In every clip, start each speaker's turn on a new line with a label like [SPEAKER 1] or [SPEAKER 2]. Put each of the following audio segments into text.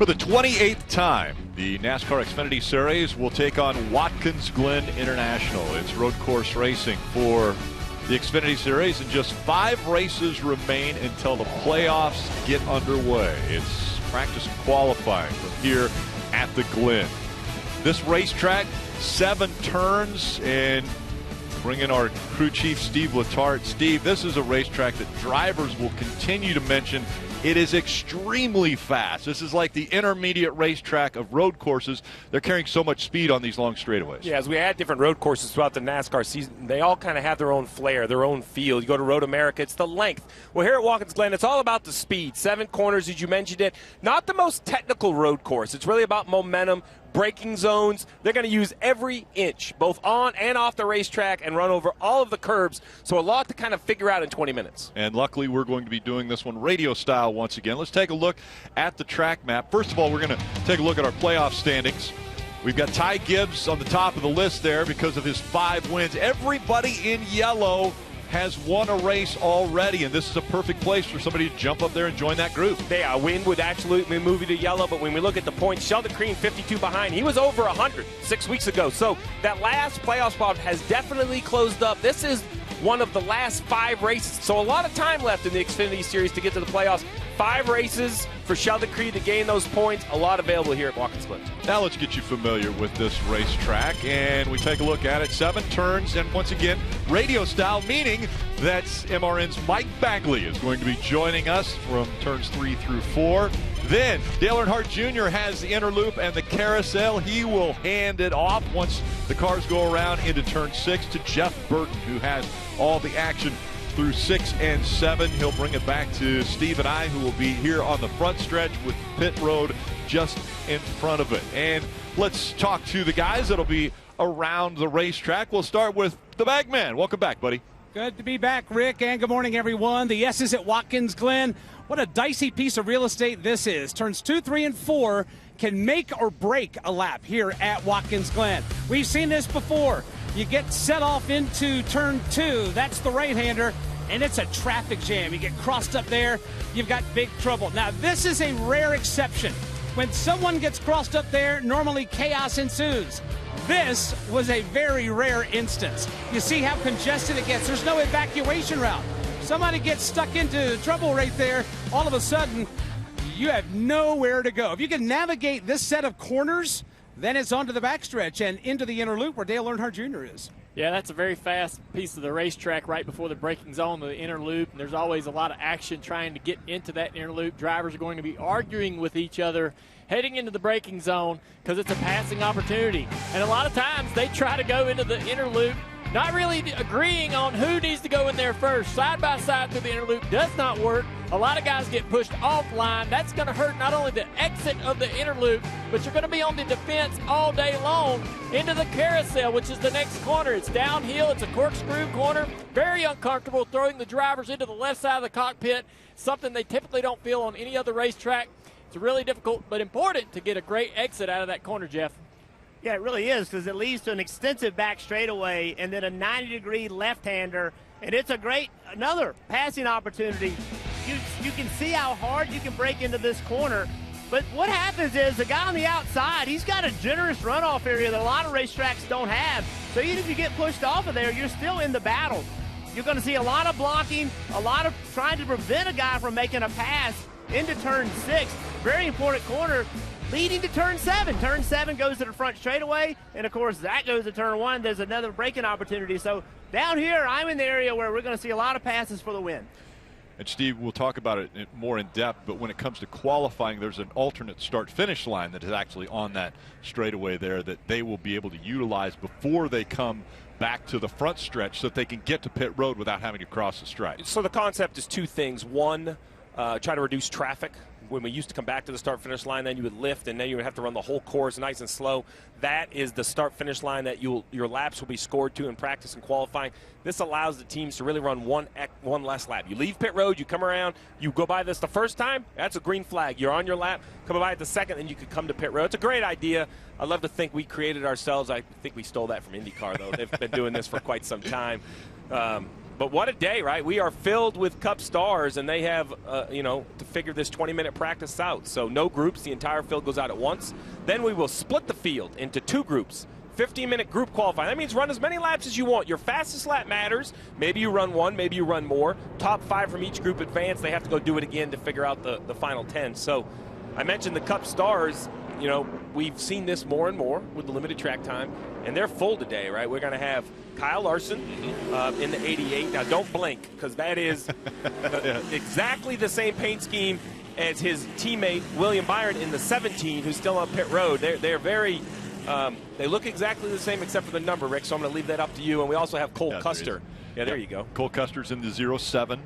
[SPEAKER 1] For the 28th time, the NASCAR Xfinity Series will take on Watkins Glen International. It's road course racing for the Xfinity Series, and just 5 races remain until the playoffs get underway. It's practice and qualifying from here at the Glen. This racetrack, 7 turns, and bring in our crew chief, Steve Letarte. Steve, this is a racetrack that drivers will continue to mention. It is extremely fast. This is like the intermediate racetrack of road courses. They're carrying so much speed on these long straightaways.
[SPEAKER 2] Yeah, as we add different road courses throughout the NASCAR season, they all kind of have their own flair, their own feel. You go to Road America, it's the length. Well, here at Watkins Glen, it's all about the speed. 7 corners, as you mentioned it. Not the most technical road course. It's really about momentum, braking zones. They're going to use every inch, both on and off the racetrack, and run over all of the curbs. So a lot to kind of figure out in 20 minutes.
[SPEAKER 1] And luckily, we're going to be doing this one radio style once again. Let's take a look at the track map. First of all, we're going to take a look at our playoff standings. We've got Ty Gibbs on the top of the list there because of his 5 wins. Everybody in yellow has won a race already, and this is a perfect place for somebody to jump up there and join that group.
[SPEAKER 2] A win would absolutely move you to yellow, but when we look at the points, Sheldon Crean 52 behind. He was over 100 6 weeks ago, so that last playoff spot has definitely closed up. This is one of the last 5 races, so a lot of time left in the Xfinity Series to get to the playoffs. 5 races for Sheldon Crean to gain those points, a lot available here at Watkins Glen.
[SPEAKER 1] Now let's get you familiar with this racetrack, and we take a look at it. 7 turns, and once again, radio style, meaning that MRN's Mike Bagley is going to be joining us from turns 3 through 4. Then Dale Earnhardt Jr. has the inner loop and the carousel. He will hand it off once the cars go around into turn 6 to Jeff Burton, who has all the action through 6 and 7. He'll bring it back to Steve and I, who will be here on the front stretch with pit road just in front of it. And let's talk to the guys that'll be around the racetrack. We'll start with the Bagman. Welcome back, buddy.
[SPEAKER 3] Good to be back, Rick, and good morning, everyone. The S's at Watkins Glen. What a dicey piece of real estate this is. Turns 2, 3, and 4 can make or break a lap here at Watkins Glen. We've seen this before. You get set off into turn 2, that's the right-hander, and it's a traffic jam. You get crossed up there, you've got big trouble. Now, this is a rare exception. When someone gets crossed up there, normally chaos ensues. This was a very rare instance. You see how congested it gets. There's no evacuation route. Somebody gets stuck into trouble right there, all of a sudden, you have nowhere to go. If you can navigate this set of corners, then it's onto the backstretch and into the inner loop where Dale Earnhardt Jr. is.
[SPEAKER 4] Yeah, that's a very fast piece of the racetrack right before the braking zone, the inner loop. And there's always a lot of action trying to get into that inner loop. Drivers are going to be arguing with each other heading into the braking zone because it's a passing opportunity. And a lot of times they try to go into the inner loop, not really agreeing on who needs to go in there first. Side by side through the inner loop does not work. A lot of guys get pushed offline. That's going to hurt not only the exit of the inner loop, but you're going to be on the defense all day long into the carousel, which is the next corner. It's downhill. It's a corkscrew corner. Very uncomfortable throwing the drivers into the left side of the cockpit, something they typically don't feel on any other racetrack. It's really difficult but important to get a great exit out of that corner, Jeff.
[SPEAKER 5] Yeah, it really is, because it leads to an extensive back straightaway and then a 90-degree left-hander, and it's a great, another passing opportunity. You can see how hard you can break into this corner, but what happens is the guy on the outside, he's got a generous runoff area that a lot of racetracks don't have, so even if you get pushed off of there, you're still in the battle. You're going to see a lot of blocking, a lot of trying to prevent a guy from making a pass into turn 6. Very important corner leading to turn 7. Turn 7 goes to the front straightaway, and of course that goes to turn 1. There's another braking opportunity. So down here, I'm in the area where we're going to see a lot of passes for the win.
[SPEAKER 1] And Steve, we'll talk about it more in depth, but when it comes to qualifying, there's an alternate start-finish line that is actually on that straightaway there that they will be able to utilize before they come back to the front stretch so that they can get to pit road without having to cross the stretch.
[SPEAKER 2] So the concept is 2 things. One, try to reduce traffic. When we used to come back to the start-finish line, then you would lift, and then you would have to run the whole course nice and slow. That is the start-finish line that your laps will be scored to in practice and qualifying. This allows the teams to really run one less lap. You leave pit road, you come around, you go by this the first time, that's a green flag. You're on your lap, come by it the second, and you could come to pit road. It's a great idea. I love to think we created ourselves. I think we stole that from IndyCar, though. They've been doing this for quite some time. But what a day, right? We are filled with Cup stars, and they have, to figure this 20-minute practice out. So no groups. The entire field goes out at once. Then we will split the field into 2 groups. 15-minute group qualifying. That means run as many laps as you want. Your fastest lap matters. Maybe you run 1, maybe you run more. Top 5 from each group advance. They have to go do it again to figure out the final 10. So I mentioned the Cup stars. We've seen this more and more with the limited track time, and they're full today, right? We're going to have Kyle Larson in the 88. Now, don't blink, because that is exactly the same paint scheme as his teammate William Byron in the 17, who's still on pit road. They're very they look exactly the same except for the number, Rick, so I'm going to leave that up to you. And we also have Cole Custer. Yeah, there you go.
[SPEAKER 1] Cole Custer's in the 07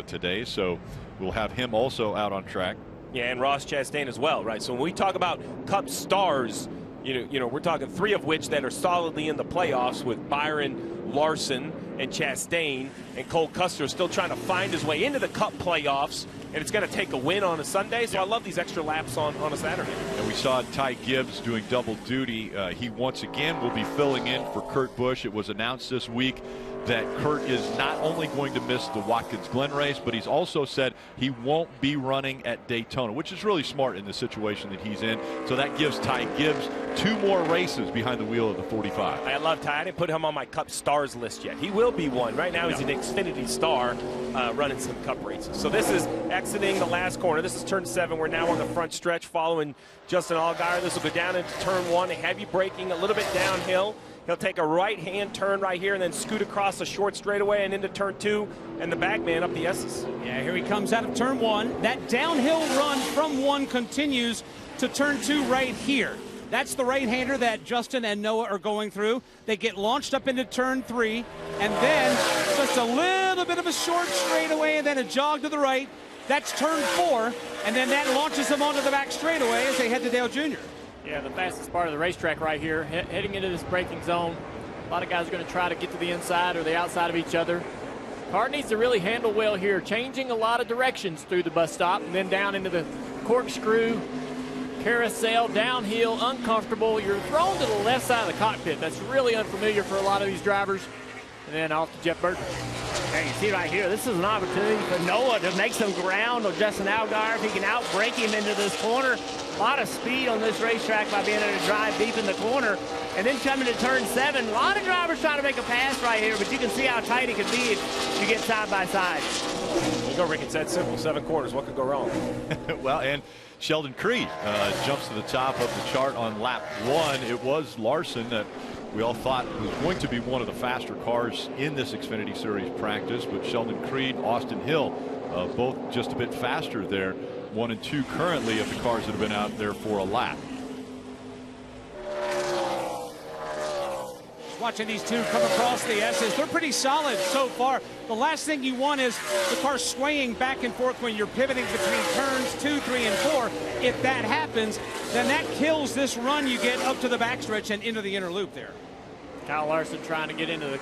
[SPEAKER 1] today, so we'll have him also out on track.
[SPEAKER 2] Yeah, and Ross Chastain as well, right? So when we talk about Cup stars, we're talking 3 of which that are solidly in the playoffs with Byron, Larson, and Chastain, and Cole Custer still trying to find his way into the Cup playoffs, and it's going to take a win on a Sunday, so I love these extra laps on a Saturday.
[SPEAKER 1] And we saw Ty Gibbs doing double duty. He once again will be filling in for Kurt Busch. It was announced this week that Kurt is not only going to miss the Watkins Glen race, but he's also said he won't be running at Daytona, which is really smart in the situation that he's in. So that gives Ty Gibbs 2 more races behind the wheel of the 45.
[SPEAKER 2] I love Ty. I didn't put him on my Cup stars list yet. He will be one. Right now he's an Xfinity star running some Cup races. So this is exiting the last corner. This is turn 7. We're now on the front stretch following Justin Allgaier. This will go down into turn 1. Heavy braking, a little bit downhill. He'll take a right-hand turn right here and then scoot across the short straightaway and into turn 2, and the back man up the S's.
[SPEAKER 3] Yeah, here he comes out of turn 1. That downhill run from 1 continues to turn 2 right here. That's the right-hander that Justin and Noah are going through. They get launched up into turn 3, and then just a little bit of a short straightaway and then a jog to the right. That's turn 4, and then that launches them onto the back straightaway as they head to Dale Jr.
[SPEAKER 4] Yeah, the fastest part of the racetrack right here, heading into this braking zone. A lot of guys are going to try to get to the inside or the outside of each other. Car needs to really handle well here, changing a lot of directions through the bus stop and then down into the corkscrew, carousel, downhill, uncomfortable. You're thrown to the left side of the cockpit. That's really unfamiliar for a lot of these drivers. And then off to Jeff Burton.
[SPEAKER 5] There you see right here, this is an opportunity for Noah to make some ground on Justin Allgaier if he can outbrake him into this corner. A lot of speed on this racetrack by being able to drive deep in the corner. And then coming to turn 7, a lot of drivers trying to make a pass right here, but you can see how tight it could be if you get side by side.
[SPEAKER 2] There you go, Rick. It's that simple. 7 corners. What could go wrong?
[SPEAKER 1] Well, and Sheldon Creed jumps to the top of the chart on lap 1. It was Larson that we all thought was going to be one of the faster cars in this Xfinity Series practice, but Sheldon Creed, Austin Hill, both just a bit faster there. 1 and 2 currently of the cars that have been out there for a lap.
[SPEAKER 3] Watching these 2 come across the S's, they're pretty solid so far. The last thing you want is the car swaying back and forth when you're pivoting between turns 2, 3, and 4. If that happens, then that kills this run you get up to the backstretch and into the inner loop there.
[SPEAKER 4] Kyle Larson trying to get into the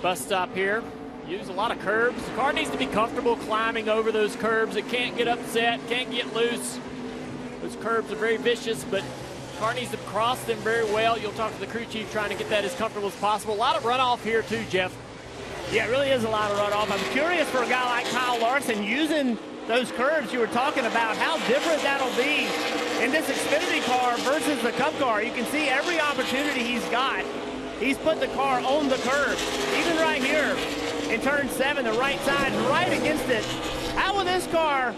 [SPEAKER 4] bus stop here. Use a lot of curbs. The car needs to be comfortable climbing over those curbs. It can't get upset, can't get loose. Those curbs are very vicious, but the car needs to cross them very well. You'll talk to the crew chief trying to get that as comfortable as possible. A lot of runoff here too, Jeff.
[SPEAKER 5] Yeah, it really is a lot of runoff. I'm curious for a guy like Kyle Larson using those curves you were talking about, how different that'll be in this Xfinity car versus the Cup car. You can see every opportunity he's got. He's put the car on the curb. Even right here in turn 7, the right side, right against it. How will this car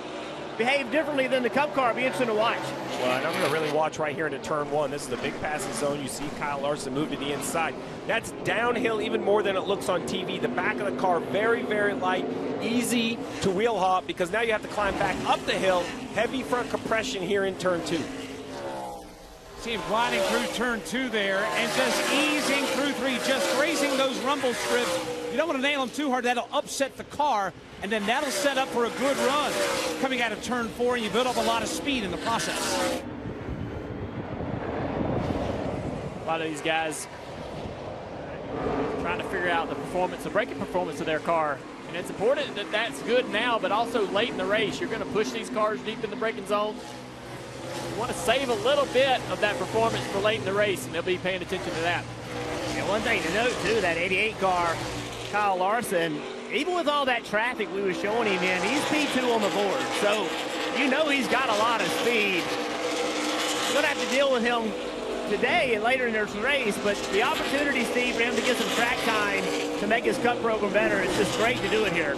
[SPEAKER 5] behave differently than the Cup car? Be interesting to watch.
[SPEAKER 2] Well, and I'm going to really watch right here into turn 1. This is the big passing zone. You see Kyle Larson move to the inside. That's downhill even more than it looks on TV. The back of the car very, very light, easy to wheel hop because now you have to climb back up the hill. Heavy front compression here in turn 2.
[SPEAKER 3] See him gliding through turn 2 there and just easing through 3, just grazing those rumble strips. You don't want to nail them too hard. That'll upset the car, and then that'll set up for a good run. Coming out of turn 4, and you build up a lot of speed in the process.
[SPEAKER 4] A lot of these guys trying to figure out the performance, the braking performance of their car. And it's important that that's good now, but also late in the race. You're going to push these cars deep in the braking zone. You want to save a little bit of that performance for late in the race, and they'll be paying attention to that.
[SPEAKER 5] Yeah, one thing to note, too, that 88 car, Kyle Larson, even with all that traffic we were showing him in, he's P2 on the board. So you know he's got a lot of speed. You're going to have to deal with him today and later in this race, but the opportunity, Steve, for him to get some track time to make his Cup program better, it's just great to do it here.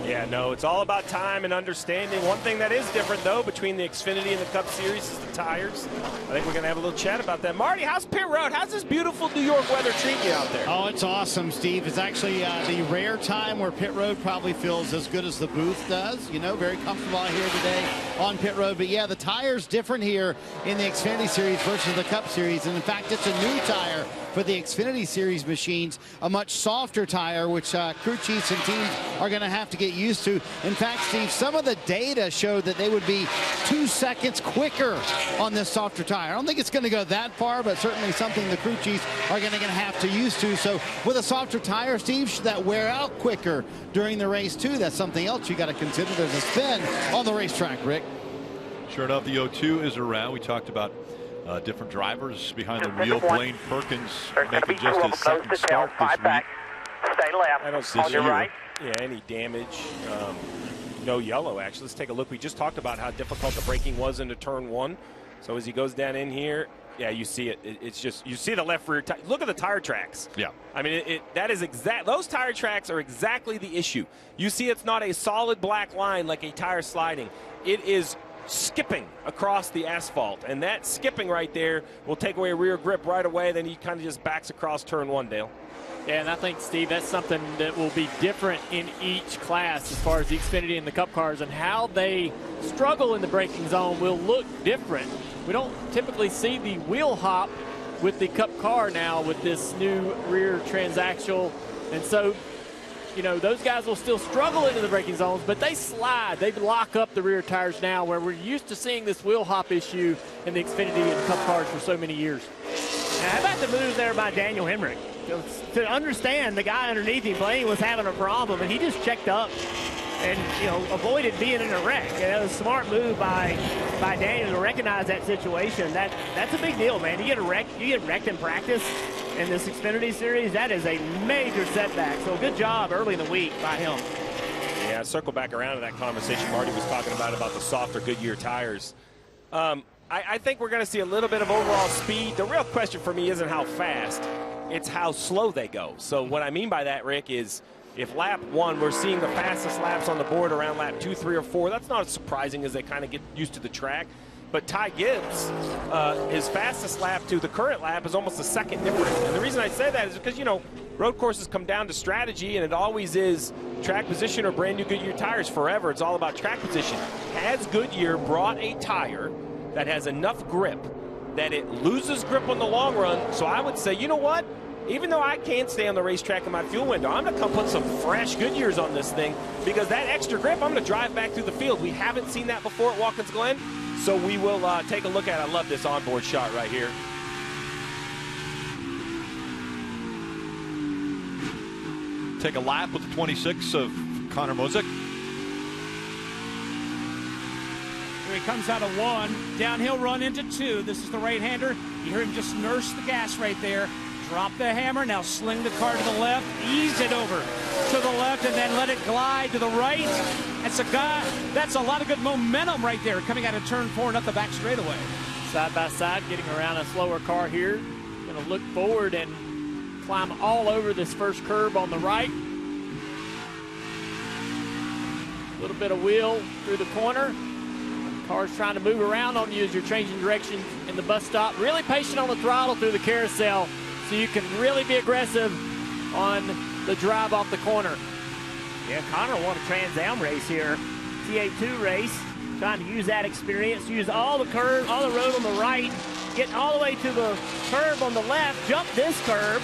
[SPEAKER 2] Yeah, no, it's all about time and understanding. One thing that is different, though, between the Xfinity and the Cup Series is the tires. I think we're going to have a little chat about that. Marty, how's pit road? How's this beautiful New York weather treat you out there?
[SPEAKER 6] Oh, it's awesome, Steve. It's actually the rare time where pit road probably feels as good as the booth does. You know, very comfortable out here today on pit road. But, yeah, the tire's different here in the Xfinity Series versus the Cup Series. And, in fact, it's a new tire for the Xfinity Series machines, a much softer tire, which crew chiefs and teams are going to have to get used to. In fact, Steve, some of the data showed that they would be 2 seconds quicker on this softer tire. I don't think it's going to go that far, but certainly something the crew chiefs are going to have to use to. So with a softer tire, Steve, should that wear out quicker during the race too? That's something else you got to consider. There's a spin on the racetrack, Rick.
[SPEAKER 1] Sure enough, the O2 is around. We talked about different drivers behind the wheel. Blaine Perkins making just his second start this week.
[SPEAKER 5] Stay left.
[SPEAKER 2] I don't see
[SPEAKER 5] on your right.
[SPEAKER 2] Yeah, any damage. No yellow, actually. Let's take a look. We just talked about how difficult the braking was into turn one. So as he goes down in here, yeah, you see it. It's just, you see the left rear tire. Look at the tire tracks.
[SPEAKER 1] Yeah.
[SPEAKER 2] I mean, that is exact. Those tire tracks are exactly the issue. You see it's not a solid black line like a tire sliding. It is skipping across the asphalt, and that skipping right there will take away rear grip right away. Then he kind of just backs across turn one, Dale.
[SPEAKER 4] Yeah, and I think, Steve, that's something that will be different in each class as far as the Xfinity and the Cup cars, and how they struggle in the braking zone will look different. We don't typically see the wheel hop with the Cup car now with this new rear transaxle, and so you know, those guys will still struggle into the braking zones, but they slide. They lock up the rear tires now, where we're used to seeing this wheel hop issue in the Xfinity and Cup cars for so many years.
[SPEAKER 5] Now, how about the move there by Daniel Hemrick? To understand, the guy underneath him, Blaine, was having a problem, and he just checked up and, you know, avoided being in a wreck. And it was a smart move by Daniel to recognize that situation. That's a big deal, man. You get wrecked in practice in this Xfinity Series. That is a major setback. So good job early in the week by him.
[SPEAKER 2] Yeah, circle back around to that conversation Marty was talking about the softer Goodyear tires. I think we're going to see a little bit of overall speed. The real question for me isn't how fast, it's how slow they go. So what I mean by that, Rick, is if lap one, we're seeing the fastest laps on the board around lap 2, 3, or 4. That's not as surprising as they kind of get used to the track. But Ty Gibbs, his fastest lap to the current lap is almost a second difference. And the reason I say that is because, you know, road courses come down to strategy, and it always is track position or brand new Goodyear tires forever. It's all about track position. Has Goodyear brought a tire that has enough grip that it loses grip on the long run? So I would say, you know what? Even though I can't stay on the racetrack in my fuel window, I'm going to come put some fresh Goodyears on this thing, because that extra grip, I'm going to drive back through the field. We haven't seen that before at Watkins Glen, so we will take a look at it. I love this onboard shot right here.
[SPEAKER 1] Take a lap with the 26 of Connor Mosick.
[SPEAKER 3] Here he comes out of one, downhill run into two. This is the right-hander. You hear him just nurse the gas right there. Drop the hammer, now sling the car to the left, ease it over to the left, and then let it glide to the right. That's a lot of good momentum right there coming out of turn 4 and up the back straightaway.
[SPEAKER 4] Side by side, getting around a slower car here. Going to look forward and climb all over this first curb on the right. A little bit of wheel through the corner. Car's trying to move around on you as you're changing direction in the bus stop. Really patient on the throttle through the carousel, so you can really be aggressive on the drive off the corner.
[SPEAKER 5] Yeah, Connor won a Trans Am race here, TA2 race, trying to use that experience, use all the curve, all the road on the right, getting all the way to the curve on the left, jump this curve,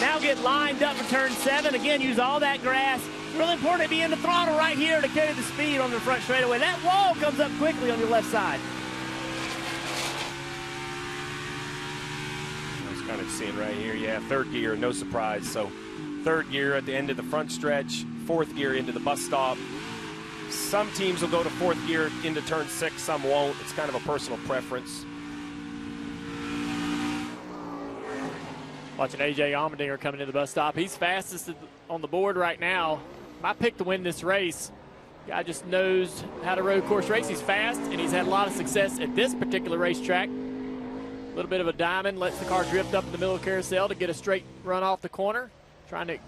[SPEAKER 5] now get lined up for turn 7, again, use all that grass. It's really important to be in the throttle right here to carry the speed on the front straightaway. That wall comes up quickly on your left side.
[SPEAKER 2] Kind of seeing right here, yeah, third gear, no surprise. So third gear at the end of the front stretch, fourth gear into the bus stop. Some teams will go to fourth gear into turn 6, some won't. It's kind of a personal preference.
[SPEAKER 4] Watching A.J. Allmendinger coming to the bus stop. He's fastest on the board right now. My pick to win this race. Guy just knows how to road course race. He's fast, and he's had a lot of success at this particular racetrack. A little bit of a diamond, lets the car drift up in the middle of the carousel to get a straight run off the corner. Trying to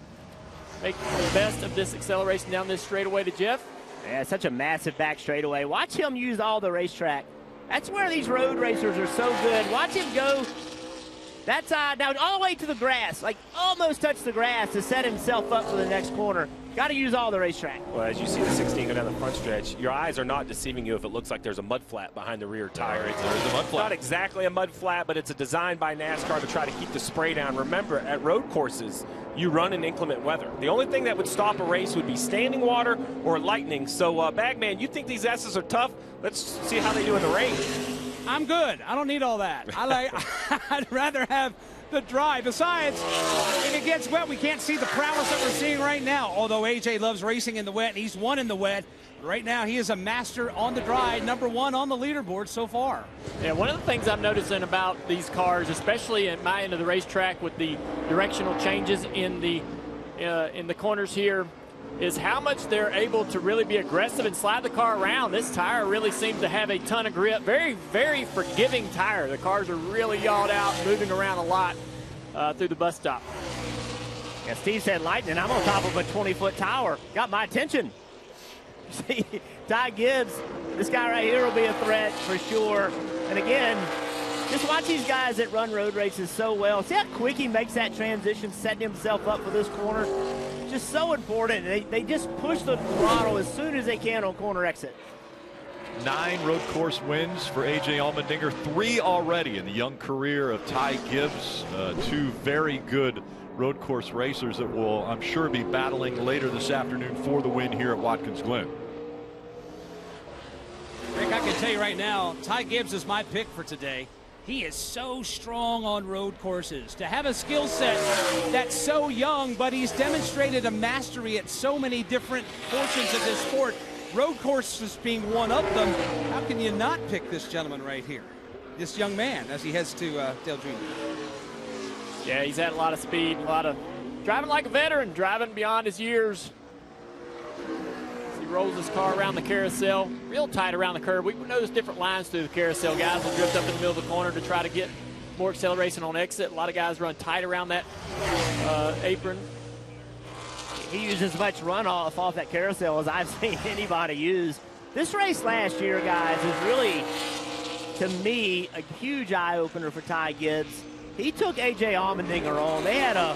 [SPEAKER 4] make the best of this acceleration down this straightaway to Jeff.
[SPEAKER 5] Yeah, such a massive back straightaway. Watch him use all the racetrack. That's where these road racers are so good. Watch him go that side, now all the way to the grass, like almost touch the grass to set himself up for the next corner. Got to use all the racetrack.
[SPEAKER 2] Well, as you see the 16 go down the front stretch, your eyes are not deceiving you if it looks like there's a mud flat behind the rear tire. It's
[SPEAKER 1] There's a mud flat.
[SPEAKER 2] not exactly a mud flat, but it's a design by NASCAR to try to keep the spray down. Remember, at road courses, you run in inclement weather. The only thing that would stop a race would be standing water or lightning. So, Bagman, you think these S's are tough? Let's see how they do in the rain.
[SPEAKER 3] I'm good. I don't need all that. I'd rather have the dry. Besides, if it gets wet, we can't see the prowess that we're seeing right now. Although AJ loves racing in the wet, and he's won in the wet. Right now, he is a master on the dry, #1 on the leaderboard so far.
[SPEAKER 4] Yeah, one of the things I'm noticing about these cars, especially at my end of the racetrack with the directional changes in the corners here, is how much they're able to really be aggressive and slide the car around. This tire really seems to have a ton of grip. Very, very forgiving tire. The cars are really yawed out, moving around a lot through the bus stop.
[SPEAKER 5] Yeah, Steve said lightning. I'm on top of a 20-foot tower. Got my attention. See, Ty Gibbs, this guy right here will be a threat for sure. And again, just watch these guys that run road races so well. See how quick he makes that transition, setting himself up for this corner. Just so important. They just push the throttle as soon as they can on corner exit.
[SPEAKER 1] 9 road course wins for A.J. Allmendinger, 3 already in the young career of Ty Gibbs. 2 very good road course racers that will, I'm sure, be battling later this afternoon for the win here at Watkins Glen.
[SPEAKER 3] Rick, I can tell you right now, Ty Gibbs is my pick for today. He is so strong on road courses. To have a skill set that's so young, but he's demonstrated a mastery at so many different portions of this sport. Road courses being one of them. How can you not pick this gentleman right here? This young man as he heads to Dale Jr.
[SPEAKER 4] Yeah, he's had a lot of speed, a lot of driving like a veteran, driving beyond his years. As he rolls his car around the carousel, real tight around the curve. We notice different lines through the carousel. Guys will drift up in the middle of the corner to try to get more acceleration on exit. A lot of guys run tight around that apron.
[SPEAKER 5] He used as much runoff off that carousel as I've seen anybody use. This race last year, guys, is really, to me, a huge eye-opener for Ty Gibbs. He took A.J. Allmendinger on. They had a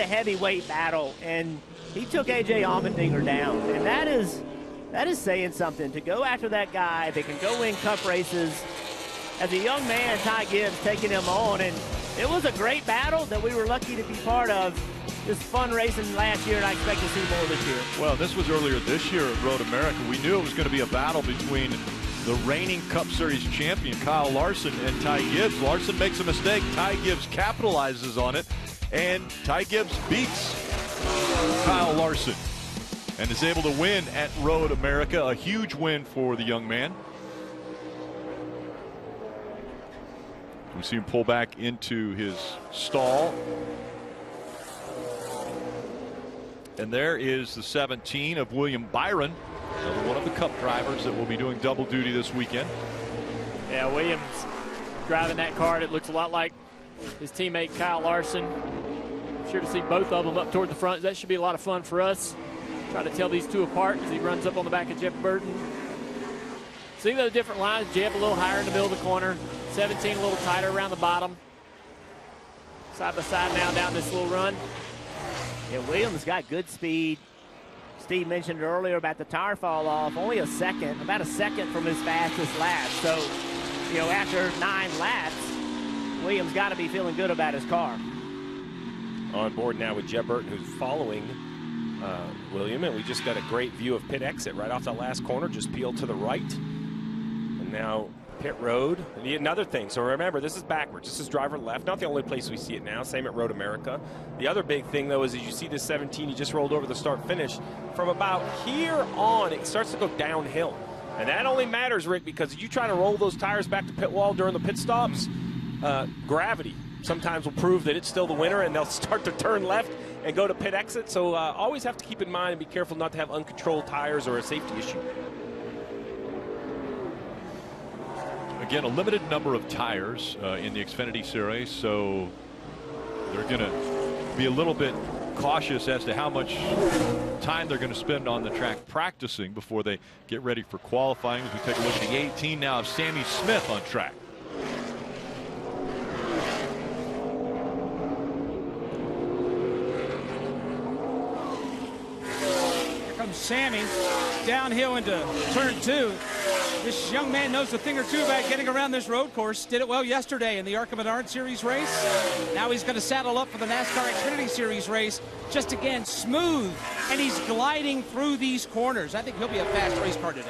[SPEAKER 5] heavyweight battle, and he took A.J. Allmendinger down. And that is saying something. To go after that guy, they can go win cup races. As a young man, Ty Gibbs taking him on, and it was a great battle that we were lucky to be part of. Just fun racing last year, and I expect to see more this year.
[SPEAKER 1] Well, this was earlier this year at Road America. We knew it was going to be a battle between the reigning Cup Series champion, Kyle Larson, and Ty Gibbs. Larson makes a mistake. Ty Gibbs capitalizes on it, and Ty Gibbs beats Kyle Larson and is able to win at Road America. A huge win for the young man. We see him pull back into his stall. And there is the 17 of William Byron, another one of the Cup drivers that will be doing double duty this weekend.
[SPEAKER 4] Yeah, Williams driving that car. It looks a lot like his teammate Kyle Larson. Sure to see both of them up toward the front. That should be a lot of fun for us. Try to tell these two apart as he runs up on the back of Jeff Burton. See those different lines. Jeff a little higher in the middle of the corner. 17 a little tighter around the bottom. Side by side now down this little run.
[SPEAKER 5] Yeah, Williams got good speed. Steve mentioned earlier about the tire fall off. Only a second, about a second from his fastest lap. So, you know, after 9 laps, Williams got to be feeling good about his car.
[SPEAKER 2] On board now with Jeff Burton, who's following William, and we just got a great view of pit exit right off that last corner. Just peel to the right, and now pit road. And another thing, so remember, this is backwards. This is driver left. Not the only place we see it now. Same at Road America. The other big thing, though, is as you see this 17, he just rolled over the start-finish. From about here on, it starts to go downhill. And that only matters, Rick, because if you try to roll those tires back to pit wall during the pit stops, gravity sometimes will prove that it's still the winner, and they'll start to turn left and go to pit exit. So always have to keep in mind and be careful not to have uncontrolled tires or a safety issue.
[SPEAKER 1] Again, a limited number of tires in the Xfinity Series, so they're going to be a little bit cautious as to how much time they're going to spend on the track practicing before they get ready for qualifying. As we take a look at the 18 now of Sammy Smith on track.
[SPEAKER 3] Here comes Sammy downhill into turn 2. This young man knows a thing or two about getting around this road course. Did it well yesterday in the ARCA Menard Series race. Now he's going to saddle up for the NASCAR Xfinity Series race. Just again, smooth, and he's gliding through these corners. I think he'll be a fast race car today.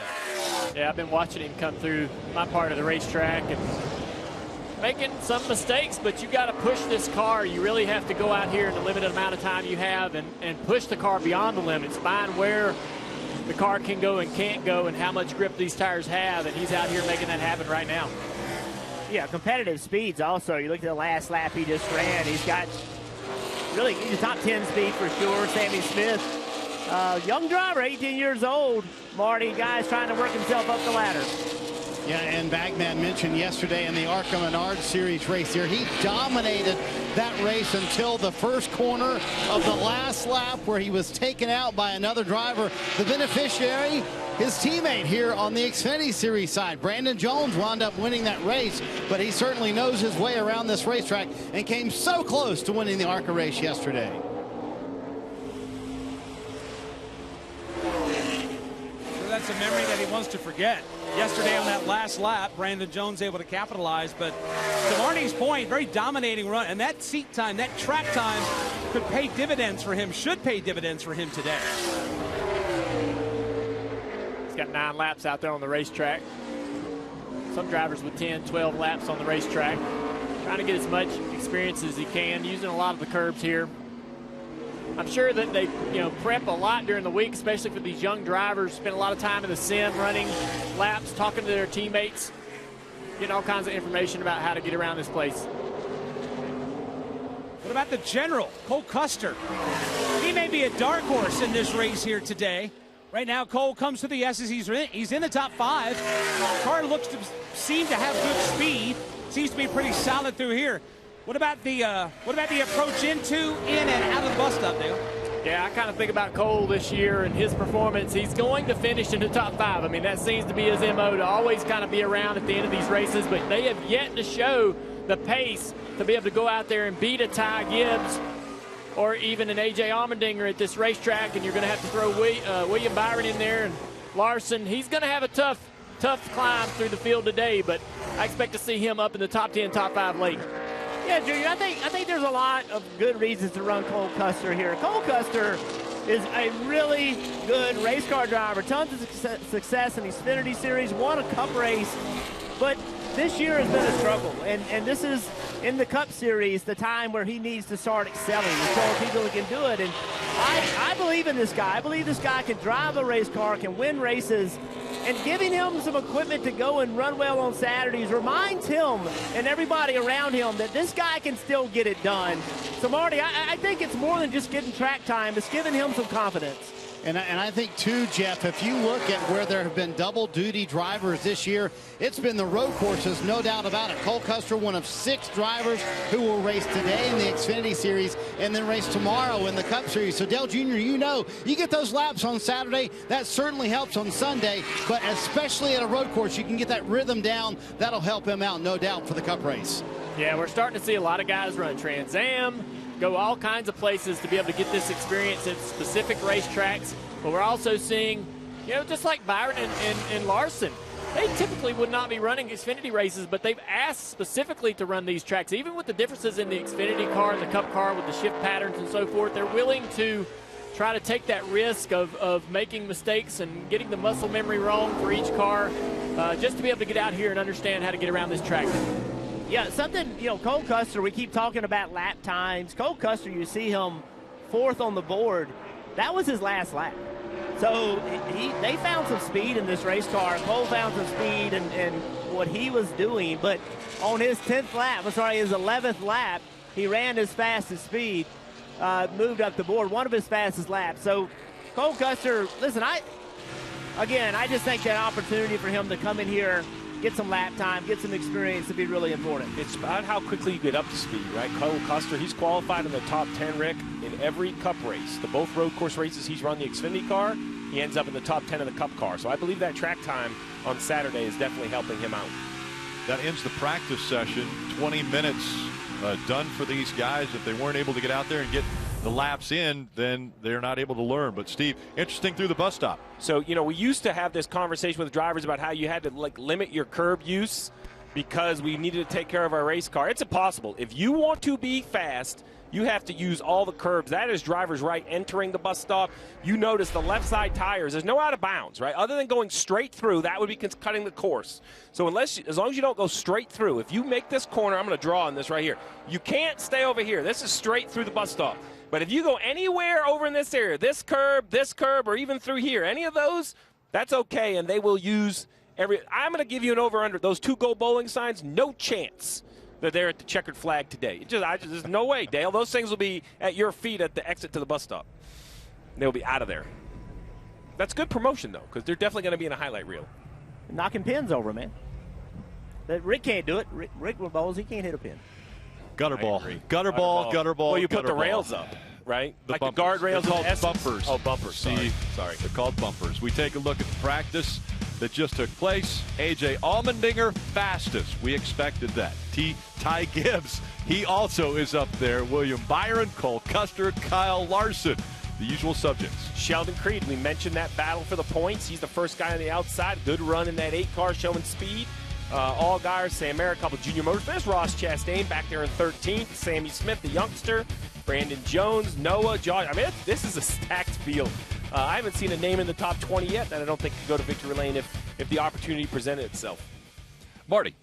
[SPEAKER 4] Yeah, I've been watching him come through my part of the racetrack and making some mistakes, but you got to push this car. You really have to go out here in the limited amount of time you have and push the car beyond the limits. Find where the car can go and can't go and how much grip these tires have, and he's out here making that happen right now.
[SPEAKER 5] Yeah, competitive speeds also. You look at the last lap he just ran. He's got really he's a top 10 speed for sure. Sammy Smith, young driver, 18 years old. Marty, guy's trying to work himself up the ladder.
[SPEAKER 6] Yeah, and Bagman mentioned yesterday in the ARCA Menard Series race here, he dominated that race until the first corner of the last lap where he was taken out by another driver. The beneficiary, his teammate here on the Xfinity Series side. Brandon Jones wound up winning that race, but he certainly knows his way around this racetrack and came so close to winning the ARCA race yesterday.
[SPEAKER 3] That's a memory that he wants to forget. Yesterday on that last lap, Brandon Jones able to capitalize, but to Marty's point, very dominating run, and that seat time, that track time could pay dividends for him, should pay dividends for him today.
[SPEAKER 4] He's got 9 laps out there on the racetrack. Some drivers with 10, 12 laps on the racetrack. Trying to get as much experience as he can, using a lot of the curbs here. I'm sure that they, prep a lot during the week, especially for these young drivers. Spend a lot of time in the sim, running laps, talking to their teammates, getting all kinds of information about how to get around this place.
[SPEAKER 3] What about the general, Cole Custer? He may be a dark horse in this race here today. Right now, Cole comes to the S's. He's in the top 5. The car looks to seem to have good speed. Seems to be pretty solid through here. What about the approach into, in, and out of the bus stop, Dale?
[SPEAKER 4] Yeah, I kind of think about Cole this year and his performance. He's going to finish in the top 5. I mean, that seems to be his MO, to always kind of be around at the end of these races, but they have yet to show the pace to be able to go out there and beat a Ty Gibbs or even an A.J. Allmendinger at this racetrack, and you're going to have to throw William Byron in there and Larson. He's going to have a tough climb through the field today, but I expect to see him up in the top 10, top 5 late.
[SPEAKER 5] Yeah, Junior, I think there's a lot of good reasons to run Cole Custer here. Cole Custer is a really good race car driver. Tons of success in the Xfinity Series, won a Cup race, but this year has been a struggle. And this is, in the Cup Series, the time where he needs to start excelling and showing people he can do it. And I believe in this guy. I believe this guy can drive a race car, can win races, and giving him some equipment to go and run well on Saturdays reminds him and everybody around him that this guy can still get it done. So, Marty, I think it's more than just getting track time. It's giving him some confidence.
[SPEAKER 6] And I think, too, Jeff, if you look at where there have been double-duty drivers this year, it's been the road courses, no doubt about it. Cole Custer, one of 6 drivers who will race today in the Xfinity Series and then race tomorrow in the Cup Series. So, Dale Jr., you get those laps on Saturday. That certainly helps on Sunday, but especially at a road course, you can get that rhythm down. That'll help him out, no doubt, for the Cup race.
[SPEAKER 4] Yeah, we're starting to see a lot of guys run Trans Am, go all kinds of places to be able to get this experience at specific racetracks. But we're also seeing, just like Byron and Larson, they typically would not be running Xfinity races, but they've asked specifically to run these tracks. Even with the differences in the Xfinity car and the Cup car with the shift patterns and so forth, they're willing to try to take that risk of making mistakes and getting the muscle memory wrong for each car, just to be able to get out here and understand how to get around this track.
[SPEAKER 5] Yeah, something, Cole Custer, we keep talking about lap times. Cole Custer, you see him 4th on the board. That was his last lap. So they found some speed in this race car. Cole found some speed and what he was doing, but on his 11th lap, he ran his fastest speed, moved up the board, one of his fastest laps. So Cole Custer, listen, I just think that opportunity for him to come in here, get some lap time, get some experience to be really important.
[SPEAKER 2] It's about how quickly you get up to speed, right? Cole Custer, he's qualified in the top 10, Rick, in every Cup race. The both road course races he's run the Xfinity car, he ends up in the top 10 of the Cup car. So I believe that track time on Saturday is definitely helping him out.
[SPEAKER 1] That ends the practice session. 20 minutes done for these guys. If they weren't able to get out there and get the laps in, then they're not able to learn. But Steve, interesting through the bus stop.
[SPEAKER 2] So, we used to have this conversation with drivers about how you had to limit your curb use because we needed to take care of our race car. It's impossible. If you want to be fast, you have to use all the curbs. That is driver's right entering the bus stop. You notice the left side tires, there's no out of bounds, right? Other than going straight through, that would be cutting the course. So as long as you don't go straight through, if you make this corner, I'm going to draw on this right here. You can't stay over here. This is straight through the bus stop. But if you go anywhere over in this area, this curb, or even through here, any of those, that's okay, and they will use I'm going to give you an over-under. Those 2 Go Bowling signs, no chance that they're at the checkered flag today. There's no way, Dale. Those things will be at your feet at the exit to the bus stop. They'll be out of there. That's good promotion, though, because they're definitely going to be in a highlight reel.
[SPEAKER 5] Knocking pins over, man. Rick can't do it. Rick with balls, he can't hit a pin.
[SPEAKER 1] Gutter ball. Gutter ball.
[SPEAKER 2] Well, you put the rails up, right?
[SPEAKER 1] The
[SPEAKER 2] guardrails.
[SPEAKER 1] They're called bumpers.
[SPEAKER 2] Oh, bumpers.
[SPEAKER 1] Sorry. They're called bumpers. We take a look at the practice that just took place. A.J. Allmendinger, fastest. We expected that. Ty Gibbs, he also is up there. William Byron, Cole Custer, Kyle Larson, the usual subjects. Sheldon
[SPEAKER 2] Creed, we mentioned that battle for the points. He's the first guy on the outside. Good run in that 8 car showing speed. Allgaier, Sam Merritt, a couple junior motors. There's Ross Chastain back there in 13th. Sammy Smith, the youngster. Brandon Jones, Noah, Josh. I mean, this is a stacked field. I haven't seen a name in the top 20 yet that I don't think could go to victory lane if the opportunity presented itself.
[SPEAKER 1] Marty.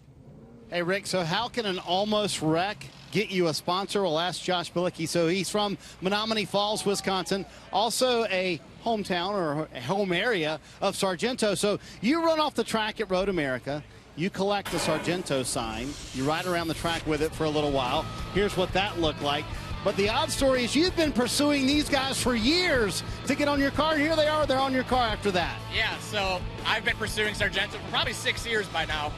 [SPEAKER 6] Hey, Rick, so how can an almost wreck get you a sponsor? We'll ask Josh Bilicki. So he's from Menominee Falls, Wisconsin, also a hometown or a home area of Sargento. So you run off the track at Road America. You collect the Sargento sign. You ride around the track with it for a little while. Here's what that looked like. But the odd story is you've been pursuing these guys for years to get on your car. Here they are. They're on your car after that.
[SPEAKER 7] Yeah, so I've been pursuing Sargento for probably 6 years by now.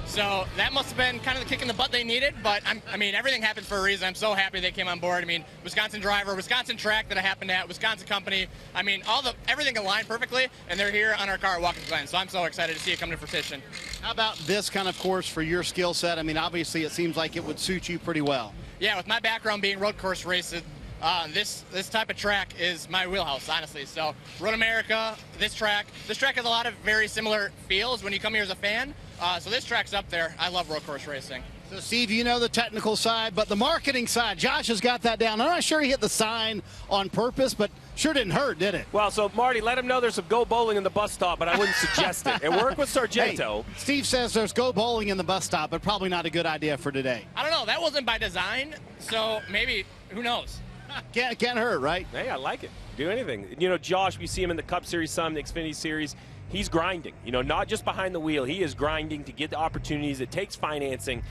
[SPEAKER 7] So that must have been kind of the kick in the butt they needed. But, I mean, everything happens for a reason. I'm so happy they came on board. I mean, Wisconsin driver, Wisconsin track that I happened at, Wisconsin company. I mean, everything aligned perfectly, and they're here on our car at Watkins Glen. So I'm so excited to see it come to fruition.
[SPEAKER 6] How about this kind of course for your skill set? I mean, obviously it seems like it would suit you pretty well.
[SPEAKER 7] Yeah, with my background being road course races, this type of track is my wheelhouse, honestly. So Road America, this track has a lot of very similar feels when you come here as a fan. So this track's up there. I love road course racing.
[SPEAKER 6] So, Steve, you know the technical side, but the marketing side, Josh has got that down. I'm not sure he hit the sign on purpose, but sure didn't hurt, did it?
[SPEAKER 2] Well, so, Marty, let him know there's some Go Bowling in the bus stop, but I wouldn't suggest it. It worked with Sargento.
[SPEAKER 6] Hey, Steve says there's Go Bowling in the bus stop, but probably not a good idea for today.
[SPEAKER 7] I don't know. That wasn't by design, so maybe, who knows?
[SPEAKER 6] Can't hurt, right?
[SPEAKER 2] Hey, I like it. Do anything. You know, Josh, we see him in the Cup Series, some, the Xfinity Series. He's grinding, not just behind the wheel. He is grinding to get the opportunities. It takes financing.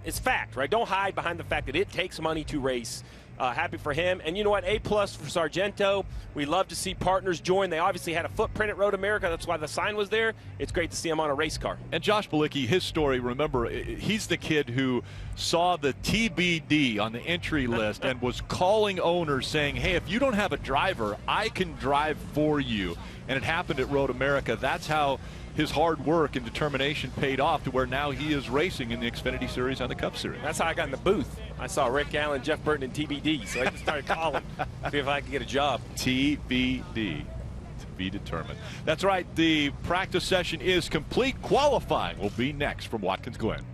[SPEAKER 2] It's fact, right? Don't hide behind the fact that it takes money to race. Happy for him. And you know what? A+ for Sargento. We love to see partners join. They obviously had a footprint at Road America. That's why the sign was there. It's great to see him on a race car.
[SPEAKER 1] And Josh Bilicki, his story, remember, he's the kid who saw the TBD on the entry list and was calling owners saying, hey, if you don't have a driver, I can drive for you. And it happened at Road America. That's how his hard work and determination paid off to where now he is racing in the Xfinity Series and the Cup Series.
[SPEAKER 2] That's how I got in the booth. I saw Rick Allen, Jeff Burton, and TBD, so I just started calling, see if I could get a job.
[SPEAKER 1] TBD, to be determined. That's right, the practice session is complete. Qualifying will be next from Watkins Glen.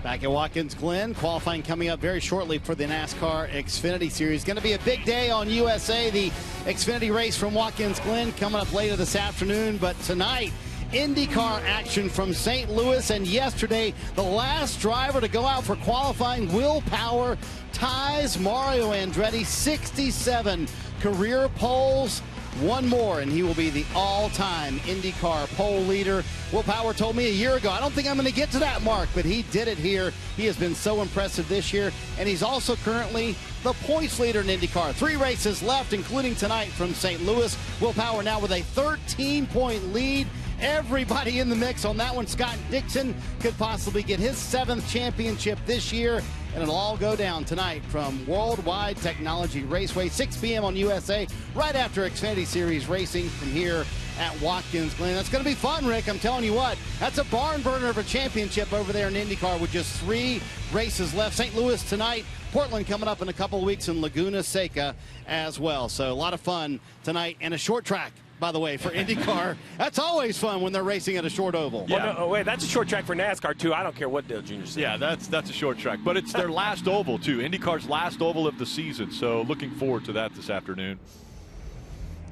[SPEAKER 6] Back at Watkins Glen, qualifying coming up very shortly for the NASCAR Xfinity Series. Going to be a big day on USA. The Xfinity race from Watkins Glen coming up later this afternoon. But tonight, IndyCar action from St. Louis. And yesterday, the last driver to go out for qualifying, Will Power, ties Mario Andretti 67 career poles. One more, and he will be the all-time IndyCar pole leader. Will Power told me a year ago, I don't think I'm going to get to that mark, but he did it here. He has been so impressive this year, and he's also currently the points leader in IndyCar. 3 races left, including tonight from St. Louis. Will Power now with a 13-point lead. Everybody in the mix on that one. Scott Dixon could possibly get his 7th championship this year. And it'll all go down tonight from Worldwide Technology Raceway, 6 p.m. on USA, right after Xfinity Series racing from here at Watkins Glen. That's going to be fun, Rick. I'm telling you what, that's a barn burner of a championship over there in IndyCar with just 3 races left. St. Louis tonight, Portland coming up in a couple of weeks, in Laguna Seca as well. So a lot of fun tonight, and a short track, by the way, for IndyCar. That's always fun when they're racing at a short oval.
[SPEAKER 2] Yeah. Well, no, wait, that's a short track for NASCAR, too. I don't care what Dale Jr. says.
[SPEAKER 1] Yeah, that's a short track. But it's their last oval, too. IndyCar's last oval of the season. So looking forward to that this afternoon.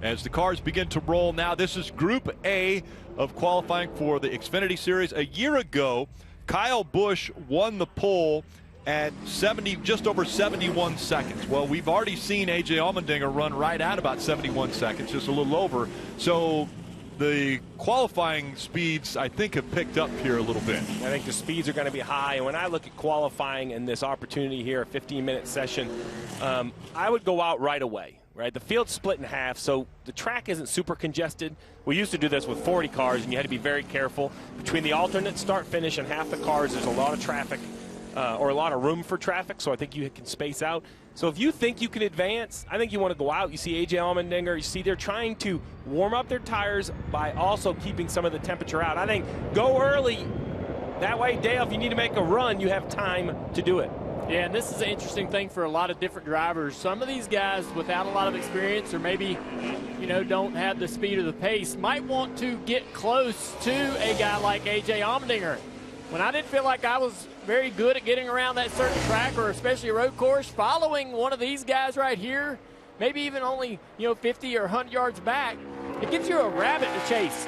[SPEAKER 1] As the cars begin to roll now, this is Group A of qualifying for the Xfinity Series. A year ago, Kyle Busch won the pole at just over 71 seconds. Well, we've already seen A.J. Allmendinger run right at about 71 seconds, just a little over. So the qualifying speeds, I think, have picked up here a little bit.
[SPEAKER 2] I think the speeds are going to be high. And when I look at qualifying and this opportunity here, a 15-minute session, I would go out right away. Right, the field's split in half, so the track isn't super congested. We used to do this with 40 cars, and you had to be very careful. Between the alternate start-finish and half the cars, there's a lot of traffic. Or a lot of room for traffic, so I think you can space out. So if you think you can advance, I think you want to go out. You see A.J. Allmendinger, you see they're trying to warm up their tires by also keeping some of the temperature out. I think go early. That way, Dale, if you need to make a run, you have time to do it.
[SPEAKER 4] Yeah, and this is an interesting thing for a lot of different drivers. Some of these guys without a lot of experience, or maybe, don't have the speed or the pace, might want to get close to a guy like A.J. Allmendinger. When I didn't feel like I was very good at getting around that certain track, or especially a road course, following one of these guys right here, maybe even only 50 or 100 yards back, it gives you a rabbit to chase,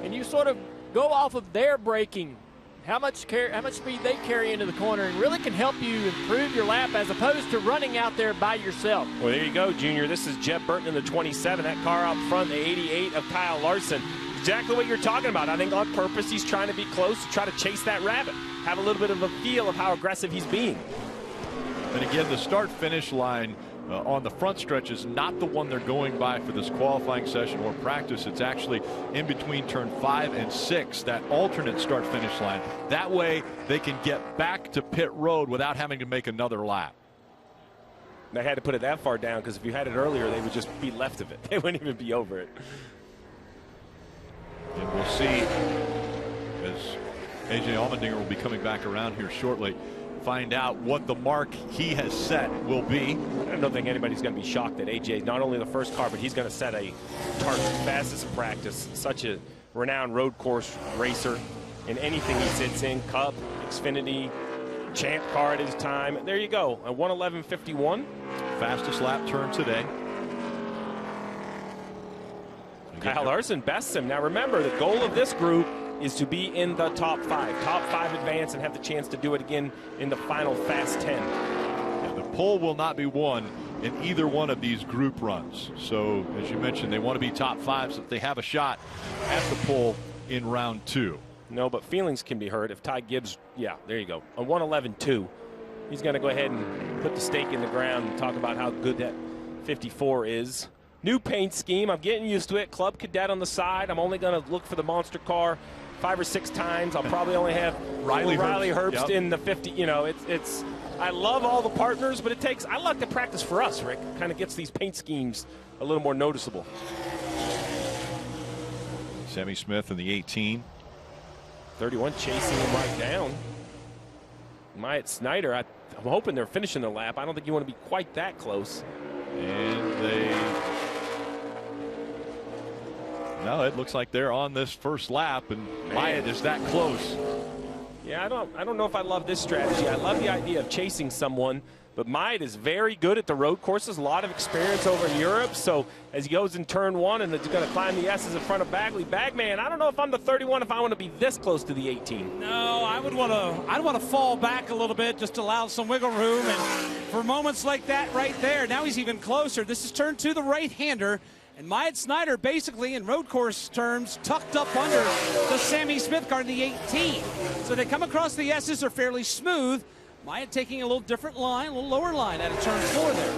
[SPEAKER 4] and you sort of go off of their braking, how much speed they carry into the corner, and really can help you improve your lap as opposed to running out there by yourself.
[SPEAKER 2] Well, there you go, Junior. This is Jeb Burton in the 27. That car out front, the 88 of Kyle Larson. Exactly what you're talking about. I think on purpose he's trying to be close to try to chase that rabbit, have a little bit of a feel of how aggressive he's being.
[SPEAKER 1] And again, the start-finish line on the front stretch is not the one they're going by for this qualifying session or practice. It's actually in between turn 5 and 6, that alternate start-finish line. That way they can get back to pit road without having to make another lap.
[SPEAKER 2] They had to put it that far down because if you had it earlier, they would just be left of it. They wouldn't even be over it.
[SPEAKER 1] And we'll see as A.J. Allmendinger will be coming back around here shortly. Find out what the mark he has set will be.
[SPEAKER 2] I don't think anybody's going to be shocked that A.J. is not only the first car, but he's going to set a target fastest in practice. Such a renowned road course racer in anything he sits in. Cup, Xfinity, champ car at his time. There you go, a 1:11.51.
[SPEAKER 1] Fastest lap turn today.
[SPEAKER 2] Kyle Larson bests him. Now remember, the goal of this group is to be in the top 5. Top 5 advance and have the chance to do it again in the final Fast 10.
[SPEAKER 1] Yeah, the pole will not be won in either one of these group runs. So, as you mentioned, they want to be top 5 so that they have a shot at the pole in round 2.
[SPEAKER 2] No, but feelings can be hurt if Ty Gibbs, yeah, there you go, a 1:11.2. He's going to go ahead and put the stake in the ground and talk about how good that 54 is. New paint scheme. I'm getting used to it. Club Cadet on the side. I'm only going to look for the monster car 5 or 6 times. I'll probably only have Riley Herbst in the 50. It's. I love all the partners, but I like to practice for us, Rick. Kind of gets these paint schemes a little more noticeable.
[SPEAKER 1] Sammy Smith in the 18.
[SPEAKER 2] 31 chasing him right down. Myatt Snyder, I'm hoping they're finishing the lap. I don't think you want to be quite that close.
[SPEAKER 1] And no, it looks like they're on this first lap, and Myatt is that close.
[SPEAKER 2] Yeah, I don't know if I love this strategy. I love the idea of chasing someone, but Myatt is very good at the road courses, a lot of experience over in Europe. So as he goes in turn 1 and he's going to climb the S's in front of Bagley. Bagman, I don't know if I'm the 31 if I want to be this close to the 18.
[SPEAKER 3] No, I'd want to fall back a little bit, just allow some wiggle room. And for moments like that right there, now he's even closer. This is turn 2, the right-hander. And Myatt Snyder, basically, in road course terms, tucked up under the Sammy Smith car in the 18. So they come across the S's, are fairly smooth. Myatt taking a little different line, a little lower line out of turn 4 there.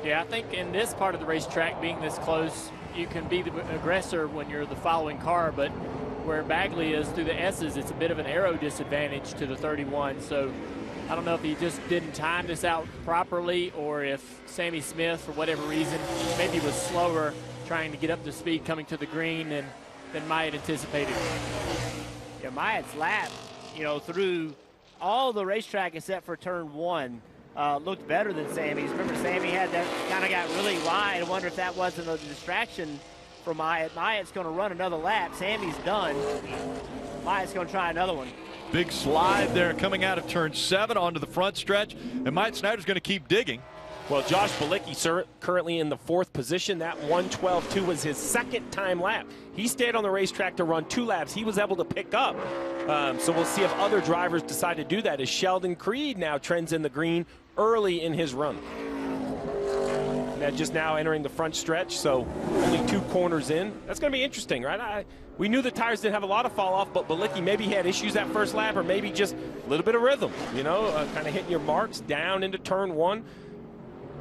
[SPEAKER 4] Yeah, I think in this part of the racetrack, being this close, you can be the aggressor when you're the following car, but where Bagley is through the S's, it's a bit of an aero disadvantage to the 31. So I don't know if he just didn't time this out properly, or if Sammy Smith, for whatever reason, maybe was slower trying to get up to speed coming to the green than Myatt anticipated.
[SPEAKER 5] Yeah, Myatt's lap, through all the racetrack except for turn 1 looked better than Sammy's. Remember, Sammy had that, kind of got really wide. I wonder if that wasn't a distraction for Myatt. Myatt's going to run another lap. Sammy's done. Myatt's going to try another one.
[SPEAKER 1] Big slide there coming out of turn 7 onto the front stretch, and Myatt Snyder's going to keep digging.
[SPEAKER 2] Well, Josh Bilicki currently in the 4th position. That 1:12.2 was his 2nd time lap. He stayed on the racetrack to run 2 laps. He was able to pick up. So we'll see if other drivers decide to do that, as Sheldon Creed now trends in the green early in his run. Now just now entering the front stretch, so only 2 corners in. That's going to be interesting, right? We knew the tires didn't have a lot of fall off, but Bilicki maybe had issues that first lap, or maybe just a little bit of rhythm, kind of hitting your marks down into turn 1.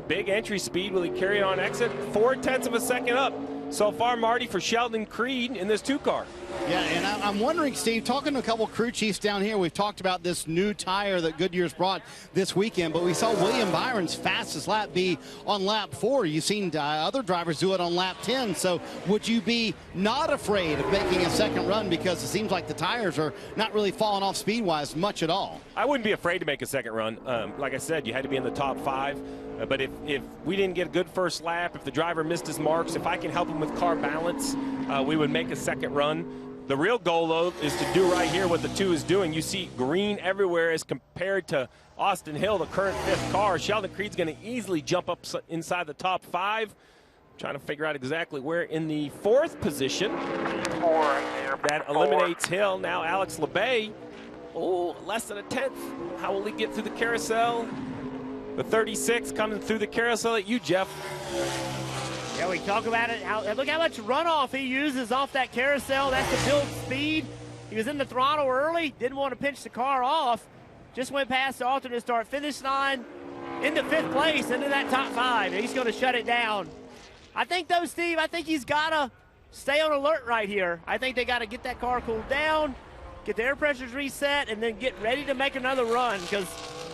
[SPEAKER 2] Big entry speed. Will he carry on exit? 0.4 of a second up so far, Marty, for Sheldon Creed in this 2 car.
[SPEAKER 6] Yeah, and I'm wondering, Steve, talking to a couple crew chiefs down here, we've talked about this new tire that Goodyear's brought this weekend, but we saw William Byron's fastest lap be on lap 4. You've seen other drivers do it on lap 10. So would you be not afraid of making a second run, because it seems like the tires are not really falling off speed-wise much at all?
[SPEAKER 2] I wouldn't be afraid to make a second run. Like I said, you had to be in the top 5. But if we didn't get a good first lap, if the driver missed his marks, if I can help him with car balance, we would make a second run. The real goal, though, is to do right here what the 2 is doing. You see green everywhere as compared to Austin Hill, the current 5th car. Sheldon Creed's going to easily jump up inside the top 5. Trying to figure out exactly where in the 4th position. That eliminates Hill. Now Alex LeBay, less than a 10th. How will he get through the carousel? The 36 coming through the carousel at you, Jeff.
[SPEAKER 5] Yeah, we talk about it. Look how much runoff he uses off that carousel. That's to build speed. He was in the throttle early, didn't want to pinch the car off. Just went past the alternate start finish line into 5th place, into that top 5. He's going to shut it down. I think, though, Steve, he's got to stay on alert right here. I think they got to get that car cooled down, get the air pressures reset, and then get ready to make another run, because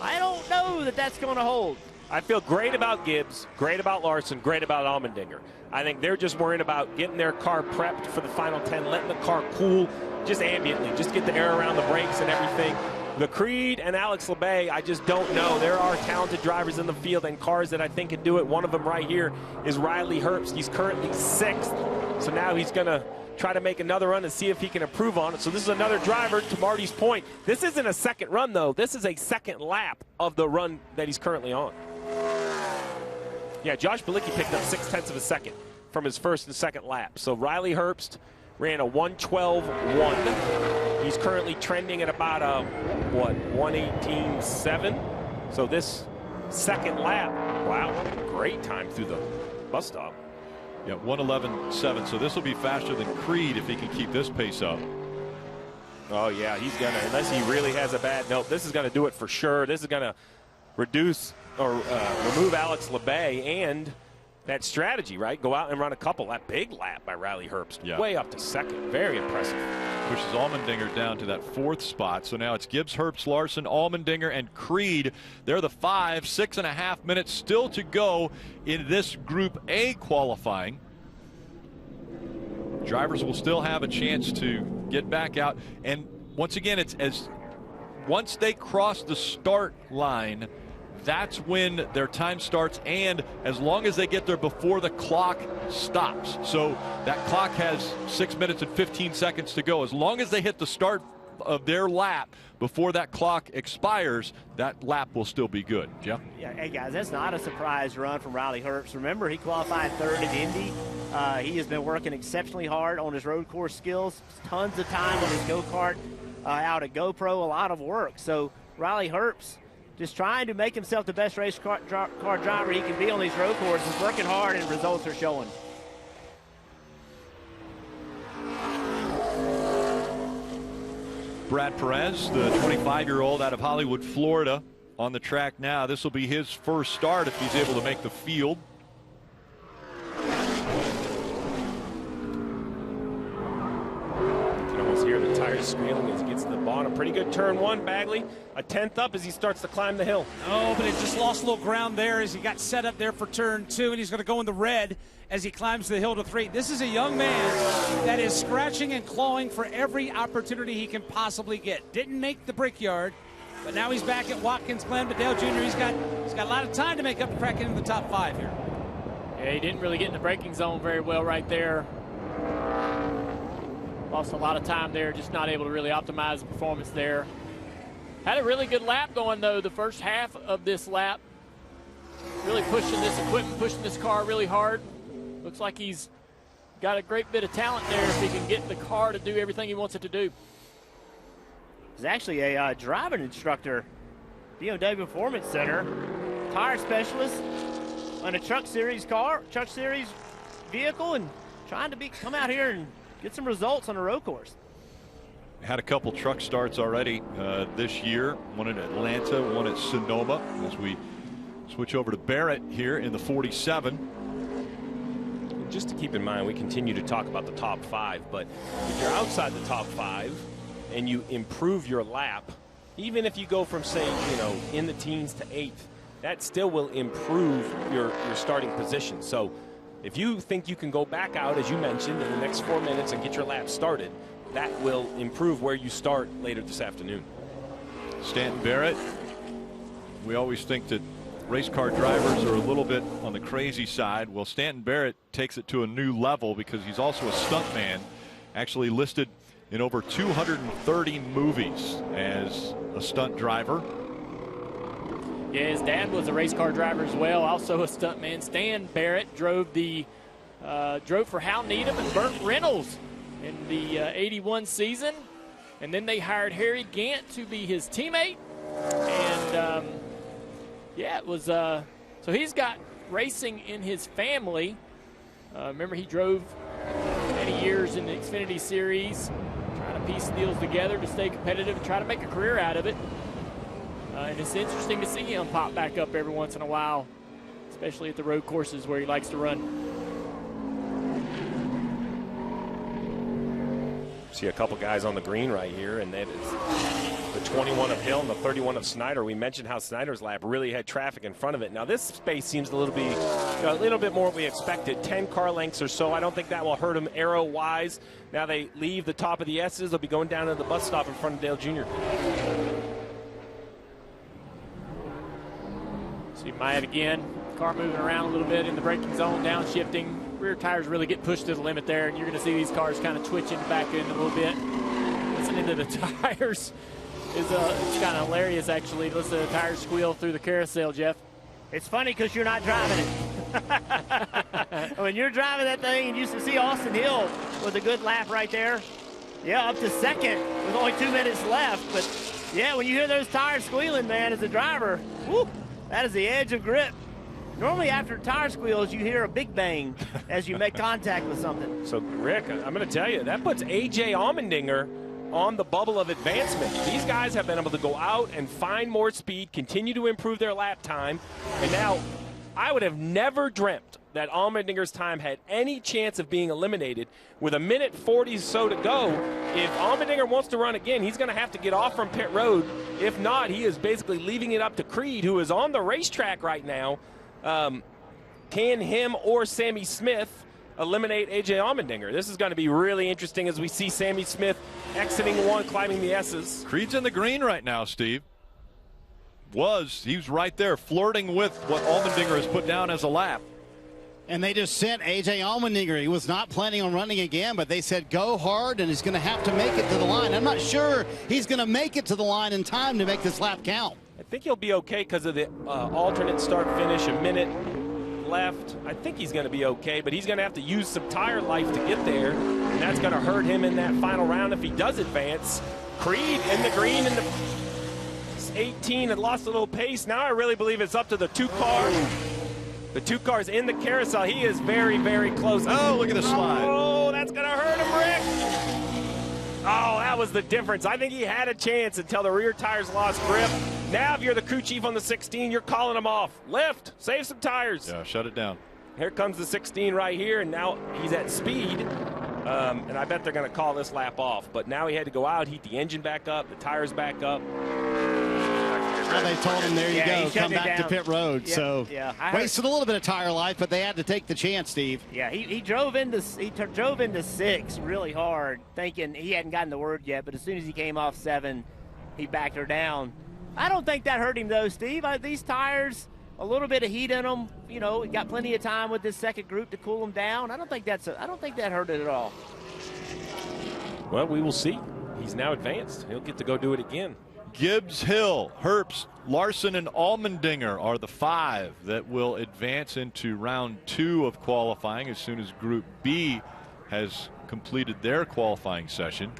[SPEAKER 5] I don't know that that's going to hold.
[SPEAKER 2] I feel great about Gibbs, great about Larson, great about Allmendinger. I think they're just worrying about getting their car prepped for the final 10, letting the car cool just ambiently, just get the air around the brakes and everything. The Creed and Alex LeBay, I just don't know. There are talented drivers in the field and cars that I think can do it. One of them right here is Riley Herbst. He's currently 6th, so now he's going to try to make another run and see if he can improve on it. So this is another driver, to Marty's point. This isn't a second run, though. This is a second lap of the run that he's currently on. Yeah, Josh Bilicki picked up 0.6 of a second from his 1st and 2nd lap. So Riley Herbst ran a 1:12.1. He's currently trending at about a, 1:18.7. So this 2nd lap, wow, great time through the bus stop.
[SPEAKER 1] Yeah, 1:11.7. So this will be faster than Creed if he can keep this pace up.
[SPEAKER 2] Oh, yeah, he's going to, unless he really has a bad note, this is going to do it for sure. This is going to reduce or remove Alex LeBay and that strategy, right? Go out and run a couple. That big lap by Riley Herbst, way up to 2nd. Very impressive.
[SPEAKER 1] Pushes Allmendinger down to that 4th spot. So now it's Gibbs, Herbst, Larson, Allmendinger, and Creed. They're the 5. 6.5 minutes still to go in this Group A qualifying. Drivers will still have a chance to get back out. And once again, once they cross the start line, that's when their time starts, and as long as they get there before the clock stops. So that clock has 6 minutes and 15 seconds to go. As long as they hit the start of their lap before that clock expires, that lap will still be good. Jeff?
[SPEAKER 5] Yeah, hey guys, that's not a surprise run from Riley Herbst. Remember, he qualified third at Indy. He has been working exceptionally hard on his road course skills. Tons of time on his go-kart out at GoPro, a lot of work. So Riley Herbst just trying to make himself the best race car driver he can be on these road courses, working hard, and results are showing.
[SPEAKER 1] Brad Perez, the 25-year-old out of Hollywood, Florida, on the track now. This will be his first start if he's able to make the field.
[SPEAKER 2] You can almost hear the tires squealing as he gets to the bottom. Pretty good turn one, Bagley. A 10th up as he starts to climb the hill.
[SPEAKER 3] Oh, but it just lost a little ground there as he got set up there for turn 2, and he's going to go in the red as he climbs the hill to 3. This is a young man that is scratching and clawing for every opportunity he can possibly get. Didn't make the Brickyard, but now he's back at Watkins Glen. But Dale Jr., he's got a lot of time to make up cracking into the top 5 here.
[SPEAKER 4] Yeah, he didn't really get in the braking zone very well right there. Lost a lot of time there, just not able to really optimize the performance there. Had a really good lap going, though, the first half of this lap. Really pushing this equipment, pushing this car really hard. Looks like he's got a great bit of talent there if he can get the car to do everything he wants it to do.
[SPEAKER 5] He's actually a driving instructor, BMW Performance Center, tire specialist on a Truck Series vehicle, and trying to come out here and get some results on a road course.
[SPEAKER 1] Had a couple truck starts already this year. One at Atlanta, one at Sonoma. As we switch over to Barrett here in the 47.
[SPEAKER 2] Just to keep in mind, we continue to talk about the top 5, but if you're outside the top 5 and you improve your lap, even if you go from, say, in the teens to 8th, that still will improve your starting position. So if you think you can go back out, as you mentioned, in the next 4 minutes and get your lap started, that will improve where you start later this afternoon.
[SPEAKER 1] Stanton Barrett, we always think that race car drivers are a little bit on the crazy side. Well, Stanton Barrett takes it to a new level because he's also a stuntman, actually listed in over 230 movies as a stunt driver.
[SPEAKER 4] Yeah, his dad was a race car driver as well, also a stuntman. Stan Barrett drove for Hal Needham and Burt Reynolds in the 81 season, and then they hired Harry Gant to be his teammate, and yeah, it was so he's got racing in his family. Remember, he drove many years in the Xfinity Series, trying to piece deals together to stay competitive and try to make a career out of it. And it's interesting to see him pop back up every once in a while, especially at the road courses where he likes to run.
[SPEAKER 2] See a couple guys on the green right here, and that is the 21 of Hill and the 31 of Snyder. We mentioned how Snyder's lap really had traffic in front of it. Now this space seems a little bit more what we expected, 10 car lengths or so. I don't think that will hurt him arrow-wise. Now they leave the top of the S's. They'll be going down to the bus stop in front of Dale Jr.
[SPEAKER 4] See Myatt again, car moving around a little bit in the braking zone, downshifting. Rear tires really get pushed to the limit there, and you're going to see these cars kind of twitching back in a little bit. Listening to the tires is it's kind of hilarious, actually. Listen to the tires squeal through the carousel, Jeff.
[SPEAKER 5] It's funny because you're not driving it. When you're driving that thing, and you see Austin Hill with a good lap right there. Yeah, up to second with only 2 minutes left. But, yeah, when you hear those tires squealing, man, as a driver, whoop, that is the edge of grip. Normally after tire squeals, you hear a big bang as you make contact with something.
[SPEAKER 2] So, Rick, I'm going to tell you, that puts A.J. Allmendinger on the bubble of advancement. These guys have been able to go out and find more speed, continue to improve their lap time, and now I would have never dreamt that Allmendinger's time had any chance of being eliminated. With 1:40 so to go, if Allmendinger wants to run again, he's going to have to get off from pit road. If not, he is basically leaving it up to Creed, who is on the racetrack right now. Can him or Sammy Smith eliminate A.J. Allmendinger? This is going to be really interesting as we see Sammy Smith exiting one, climbing the S's.
[SPEAKER 1] Creed's in the green right now, Steve. He was right there flirting with what Allmendinger has put down as a lap.
[SPEAKER 6] And they just sent A.J. Allmendinger. He was not planning on running again, but they said go hard, and he's going to have to make it to the line. I'm not sure he's going to make it to the line in time to make this lap count.
[SPEAKER 2] I think he'll be okay because of the alternate start-finish, a minute left. I think he's going to be okay, but he's going to have to use some tire life to get there, and that's going to hurt him in that final round if he does advance. Creed in the green in the 18 had lost a little pace. Now I really believe it's up to the 2 car. The 2 cars in the carousel. He is very, very close.
[SPEAKER 1] Oh, look at the slide.
[SPEAKER 2] Oh, that's going to hurt him, Rick. Oh, that was the difference. I think he had a chance until the rear tires lost grip. Now, if you're the crew chief on the 16, you're calling him off. Lift, save some tires.
[SPEAKER 1] Yeah, shut it down.
[SPEAKER 2] Here comes the 16 right here, and now he's at speed. And I bet they're going to call this lap off. But now he had to go out, heat the engine back up, the tires back up.
[SPEAKER 6] Well, they told him, there you go, come back to pit road.
[SPEAKER 5] Yeah,
[SPEAKER 6] so wasted a little bit of tire life, but they had to take the chance, Steve.
[SPEAKER 5] Yeah, he drove into 6 really hard, thinking he hadn't gotten the word yet. But as soon as he came off 7, he backed her down. I don't think that hurt him though, Steve. These tires, a little bit of heat in them. You know, got plenty of time with this second group to cool them down. I don't think that hurt it at all.
[SPEAKER 2] Well, we will see. He's now advanced. He'll get to go do it again.
[SPEAKER 1] Gibbs, Hill, Herbst, Larson, and Allmendinger are the 5 that will advance into round 2 of qualifying as soon as Group B has completed their qualifying session.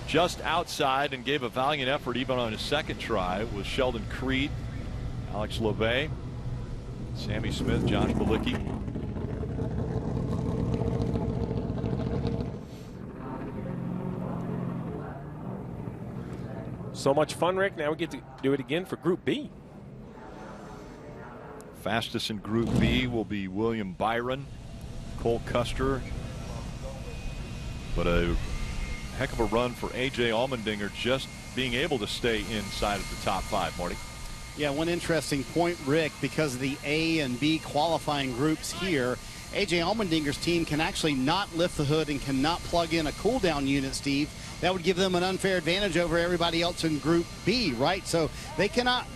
[SPEAKER 1] Just outside and gave a valiant effort even on his second try was Sheldon Creed, Alex LeVay, Sammy Smith, Josh Balicki.
[SPEAKER 2] So much fun, Rick. Now we get to do it again for Group B.
[SPEAKER 1] Fastest in Group B will be William Byron, Cole Custer. But a heck of a run for A.J. Allmendinger, just being able to stay inside of the top 5, Marty.
[SPEAKER 6] Yeah, one interesting point, Rick, because of the A and B qualifying groups here, A.J. Allmendinger's team can actually not lift the hood and cannot plug in a cool-down unit, Steve. That would give them an unfair advantage over everybody else in Group B, right? So they cannot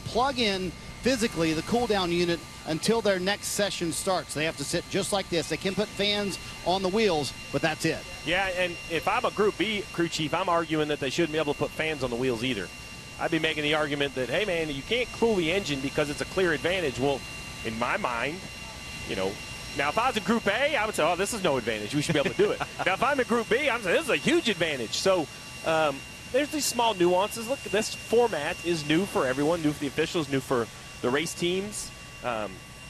[SPEAKER 6] plug in physically the cool-down unit until their next session starts. They have to sit just like this. They can put fans on the wheels, but that's it.
[SPEAKER 2] Yeah, and if I'm a Group B crew chief, I'm arguing that they shouldn't be able to put fans on the wheels either. I'd be making the argument that, hey, man, you can't cool the engine because it's a clear advantage. Well, in my mind, you know, now if I was in Group A, I would say, oh, this is no advantage. We should be able to do it. Now, if I'm in Group B, I'm saying this is a huge advantage. So there's these small nuances. Look, this format is new for everyone, new for the officials, new for the race teams.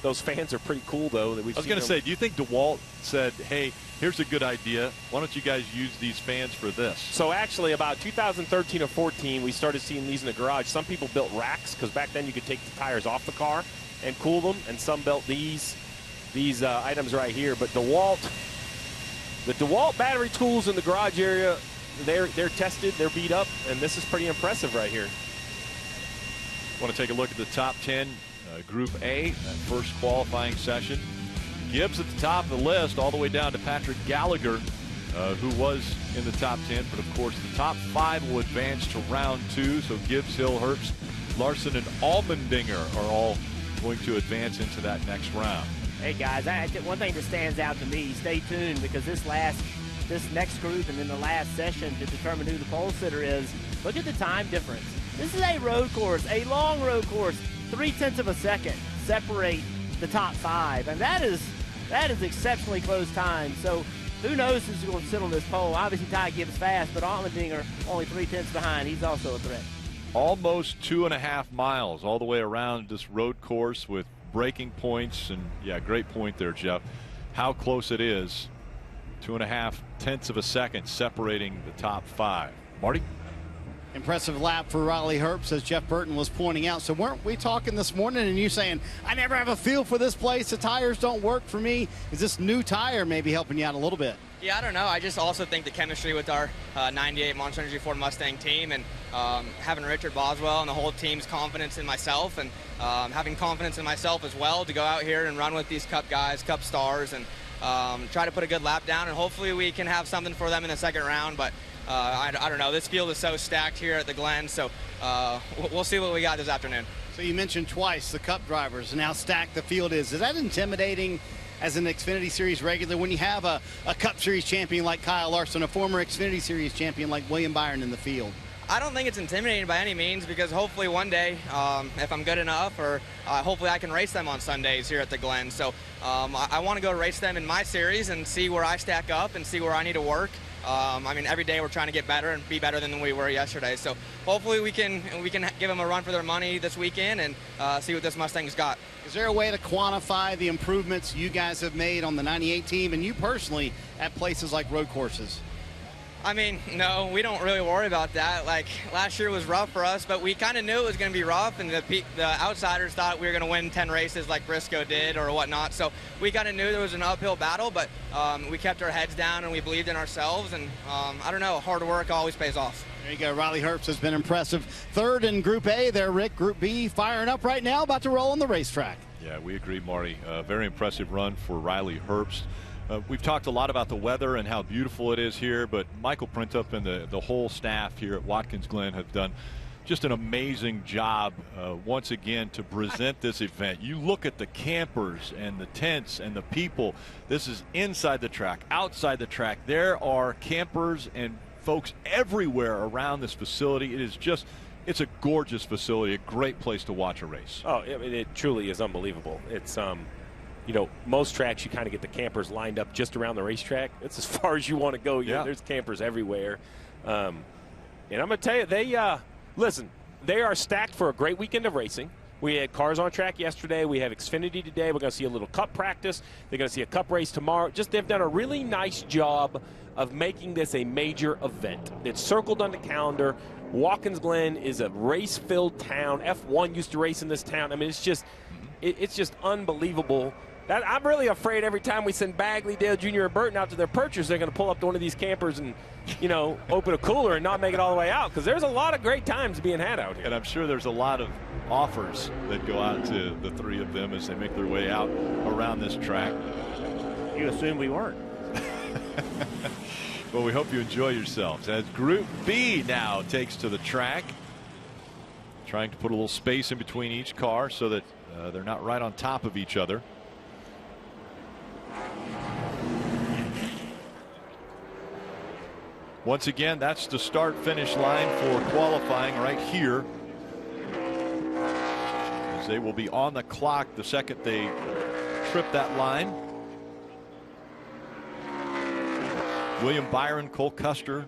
[SPEAKER 2] Those fans are pretty cool, though. That I
[SPEAKER 1] was going to say, do you think DeWalt said, hey, here's a good idea. Why don't you guys use these fans for this?
[SPEAKER 2] So actually, about 2013 or 14, we started seeing these in the garage. Some people built racks because back then you could take the tires off the car and cool them, and some built these items right here. But the DeWalt battery tools in the garage area, they're tested, they're beat up, and this is pretty impressive right here.
[SPEAKER 1] Want to take a look at the top 10, Group A, that first qualifying session. Gibbs at the top of the list, all the way down to Patrick Gallagher, who was in the top 10. But, of course, the top 5 will advance to round 2. So Gibbs, Hill, Herbst, Larson, and Allmendinger are all going to advance into that next round.
[SPEAKER 5] Hey, guys, one thing that stands out to me, stay tuned, because this next group and then the last session to determine who the pole sitter is, look at the time difference. This is a road course, a long road course. 0.3 of a second separate the top 5, and that is exceptionally close time. So who knows who's going to sit on this pole? Obviously, Ty Gibbs fast, but Allmendinger only 0.3 behind. He's also a threat.
[SPEAKER 1] Almost 2.5 miles all the way around this road course with braking points, and yeah, great point there, Jeff. How close it is. 2.5 of a second separating the top 5. Marty?
[SPEAKER 6] Impressive lap for Riley Herbst, as Jeff Burton was pointing out. So weren't we talking this morning and you saying, I never have a feel for this place, the tires don't work for me? Is this new tire maybe helping you out a little bit?
[SPEAKER 7] Yeah, I don't know. I just also think the chemistry with our 98 Monster Energy Ford Mustang team, and having Richard Boswell and the whole team's confidence in myself, and having confidence in myself as well to go out here and run with these Cup guys, Cup stars, and try to put a good lap down, and hopefully we can have something for them in the second round. But I don't know. This field is so stacked here at the Glen, so we'll see what we got this afternoon.
[SPEAKER 6] So you mentioned twice the Cup drivers and how stacked the field is. Is that intimidating as an Xfinity Series regular when you have a Cup Series champion like Kyle Larson, a former Xfinity Series champion like William Byron in the field?
[SPEAKER 8] I don't think it's intimidating by any means, because hopefully one day, if I'm good enough, or hopefully I can race them on Sundays here at the Glen. So I want to go race them in my series and see where I stack up and see where I need to work. I mean, every day we're trying to get better and be better than we were yesterday. So hopefully we can give them a run for their money this weekend and see what this Mustang's got.
[SPEAKER 6] Is there a way to quantify the improvements you guys have made on the 98 team and you personally at places like road courses?
[SPEAKER 8] I mean, no, we don't really worry about that. Like, last year was rough for us, but we kind of knew it was going to be rough, and the outsiders thought we were going to win 10 races like Briscoe did or whatnot. So we kind of knew there was an uphill battle, but we kept our heads down and we believed in ourselves. And I don't know, hard work always pays off.
[SPEAKER 6] There you go. Riley Herbst has been impressive. Third in Group A there, Rick. Group B firing up right now, about to roll on the racetrack.
[SPEAKER 1] Yeah, we agree, Marty. Very impressive run for Riley Herbst. We've talked a lot about the weather and how beautiful it is here, but Michael Printup and the whole staff here at Watkins Glen have done just an amazing job once again to present this event. You look at the campers and the tents and the people. This is inside the track, outside the track. There are campers and folks everywhere around this facility. It's a gorgeous facility, a great place to watch a race.
[SPEAKER 2] Oh, it truly is unbelievable. It's you know, most tracks you kind of get the campers lined up just around the racetrack. It's as far as you want to go.
[SPEAKER 1] Yeah.
[SPEAKER 2] There's campers everywhere. And I'm going to tell you, they are stacked for a great weekend of racing. We had cars on track yesterday. We have Xfinity today. We're going to see a little Cup practice. They're going to see a Cup race tomorrow. They've done a really nice job of making this a major event. It's circled on the calendar. Watkins Glen is a race-filled town. F1 used to race in this town. I mean, it's just unbelievable. I'm really afraid every time we send Bagley, Dale Jr., and Burton out to their purchase, they're going to pull up to one of these campers and, open a cooler and not make it all the way out, because there's a lot of great times being had out here.
[SPEAKER 1] And I'm sure there's a lot of offers that go out to the three of them as they make their way out around this track.
[SPEAKER 5] You assume we weren't.
[SPEAKER 1] Well, we hope you enjoy yourselves as Group B now takes to the track, trying to put a little space in between each car so that they're not right on top of each other. Once again, that's the start-finish line for qualifying right here, as they will be on the clock the second they trip that line. William Byron, Cole Custer,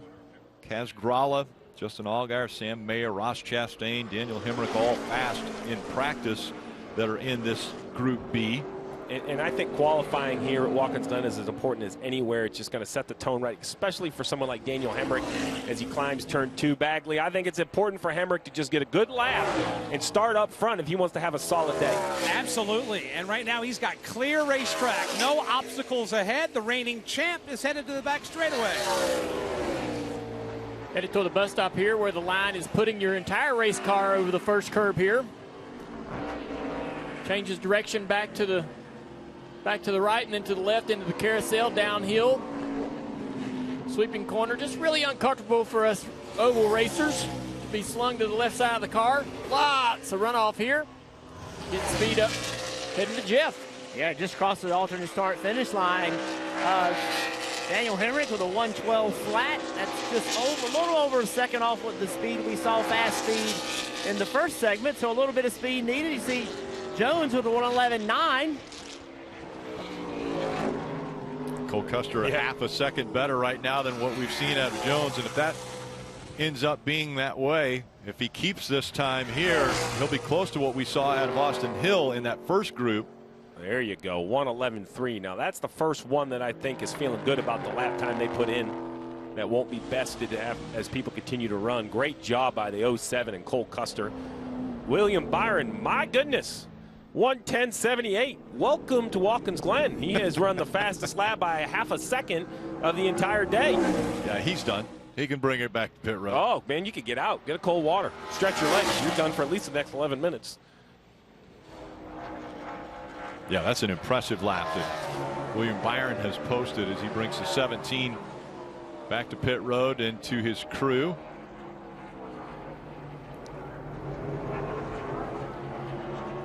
[SPEAKER 1] Kaz Gralla, Justin Allgaier, Sam Mayer, Ross Chastain, Daniel Hemrick, all fast in practice that are in this Group B.
[SPEAKER 2] And I think qualifying here at Watkins Glen is as important as anywhere. It's just going to set the tone right, especially for someone like Daniel Hemrick as he climbs turn 2. Bagley, I think it's important for Hemrick to just get a good lap and start up front if he wants to have a solid day.
[SPEAKER 3] Absolutely. And right now he's got clear racetrack. No obstacles ahead. The reigning champ is headed to the back straightaway.
[SPEAKER 4] Headed to the bus stop here where the line is putting your entire race car over the first curb here. Changes direction back to the right and then to the left into the carousel downhill. Sweeping corner, just really uncomfortable for us oval racers to be slung to the left side of the car. Lots of runoff here. Getting speed up, heading to Jeff.
[SPEAKER 5] Yeah, just crossed the alternate start finish line. Daniel Hemrick with a 112 flat. That's just a little over a second off with the speed we saw, fast speed in the first segment. So a little bit of speed needed. You see Jones with a 111.9.
[SPEAKER 1] Cole Custer a half a second better right now than what we've seen out of Jones, and if that ends up being that way, if he keeps this time here, he'll be close to what we saw out of Austin Hill in that first group.
[SPEAKER 2] There you go, 111.3. Now that's the first one that I think is feeling good about the lap time they put in. That won't be bested as people continue to run. Great job by the 07 and Cole Custer. William Byron, my goodness, 110.78. Welcome to Watkins Glen. He has run the fastest lap by a half a second of the entire day.
[SPEAKER 1] Yeah, he's done. He can bring it back to pit road.
[SPEAKER 2] Oh, man, you could get out. Get a cold water. Stretch your legs. You're done for at least the next 11 minutes.
[SPEAKER 1] Yeah, that's an impressive lap that William Byron has posted as he brings the 17 back to pit road and to his crew.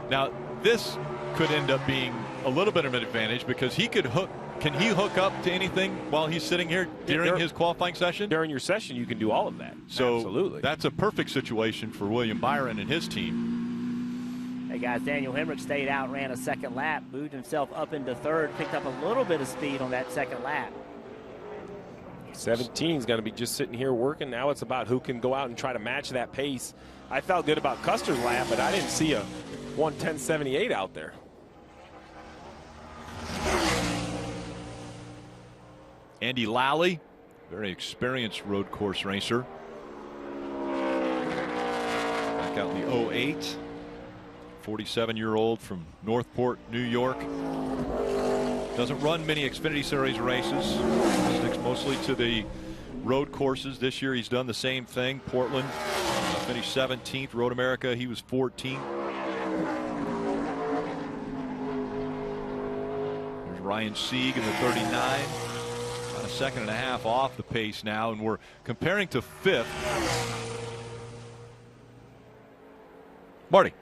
[SPEAKER 1] Now, this could end up being a little bit of an advantage because he could hook. Can he hook up to anything while he's sitting here during his qualifying session?
[SPEAKER 2] During your session, you can do all of that.
[SPEAKER 1] So
[SPEAKER 2] absolutely.
[SPEAKER 1] That's a perfect situation for William Byron and his team.
[SPEAKER 5] Hey, guys, Daniel Hemrick stayed out, ran a second lap, moved himself up into third, picked up a little bit of speed on that second lap.
[SPEAKER 2] 17 is going to be just sitting here working. Now it's about who can go out and try to match that pace. I felt good about Custer's lap, but I didn't see a 1:10.78 out there.
[SPEAKER 1] Andy Lally, very experienced road course racer. Back out in the 08. 47-year-old from Northport, New York. Doesn't run many Xfinity Series races. Sticks mostly to the road courses. This year he's done the same thing. Portland finished 17th. Road America, he was 14th. There's Ryan Sieg in the 39. About a second and a half off the pace now, and we're comparing to 5th. Marty.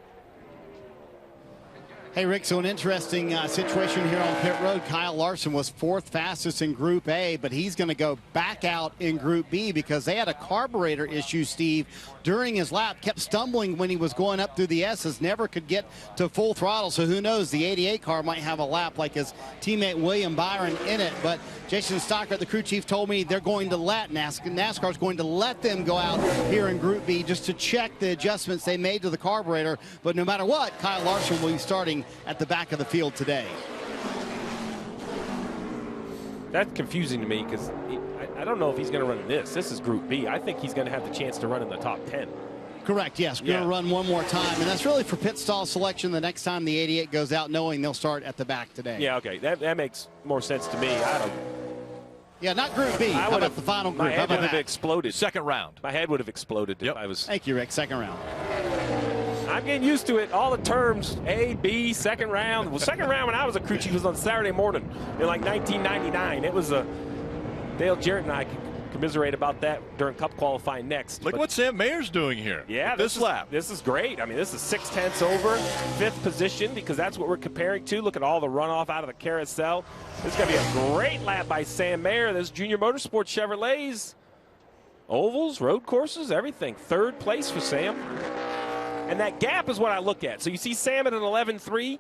[SPEAKER 6] Hey, Rick, so an interesting situation here on pit road. Kyle Larson was 4th fastest in Group A, but he's going to go back out in Group B because they had a carburetor issue, Steve, during his lap. Kept stumbling when he was going up through the S's, never could get to full throttle. So who knows, the 88 car might have a lap like his teammate William Byron in it. But Jason Stockert, the crew chief, told me they're going to let NASCAR's going to let them go out here in Group B just to check the adjustments they made to the carburetor. But no matter what, Kyle Larson will be starting at the back of the field today.
[SPEAKER 2] That's confusing to me because I don't know if he's going to run in this. This is Group B. I think he's going to have the chance to run in the top 10.
[SPEAKER 6] Correct, yes. We're going to run one more time, and that's really for pit stall selection the next time the 88 goes out, knowing they'll start at the back today.
[SPEAKER 2] Yeah, okay. That makes more sense to me.
[SPEAKER 6] Yeah, not Group B. How about the final group?
[SPEAKER 2] My head would have exploded.
[SPEAKER 1] Second round.
[SPEAKER 2] My head would have exploded if I was.
[SPEAKER 6] Thank you, Rick. Second round.
[SPEAKER 2] I'm getting used to it. All the terms, A, B, second round. Well, second round when I was a crew chief was on Saturday morning in like 1999. It was Dale Jarrett and I commiserate about that during Cup qualifying next.
[SPEAKER 1] Look what Sam Mayer's doing here.
[SPEAKER 2] Yeah,
[SPEAKER 1] this lap.
[SPEAKER 2] This is great. I mean, this is 0.6 over, 5th position, because that's what we're comparing to. Look at all the runoff out of the carousel. This is going to be a great lap by Sam Mayer. This Junior Motorsports Chevrolets, ovals, road courses, everything. 3rd place for Sam. And that gap is what I look at. So you see Sam at an 11.3,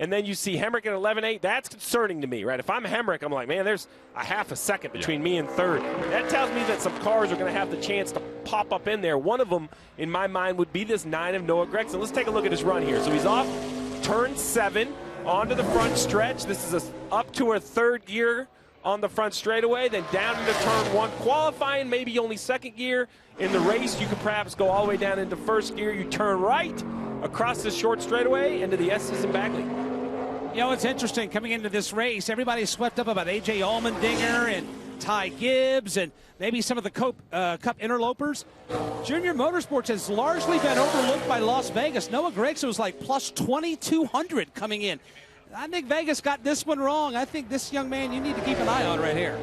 [SPEAKER 2] and then you see Hemrick at 11.8. That's concerning to me, right? If I'm Hemrick, I'm like, man, there's a half a second between me and 3rd. That tells me that some cars are going to have the chance to pop up in there. One of them, in my mind, would be this 9 of Noah Gragson. Let's take a look at his run here. So he's off turn 7 onto the front stretch. This is up to a 3rd gear on the front straightaway, then down into turn 1. Qualifying, maybe only 2nd gear. In the race, you could perhaps go all the way down into 1st gear. You turn right across the short straightaway into the S's and Bagley.
[SPEAKER 3] You know, it's interesting coming into this race. Everybody's swept up about A.J. Allmendinger and Ty Gibbs and maybe some of the Cup interlopers. Junior Motorsports has largely been overlooked by Las Vegas. Noah Gragson was like plus 2,200 coming in. I think Vegas got this one wrong. I think this young man you need to keep an eye on right here.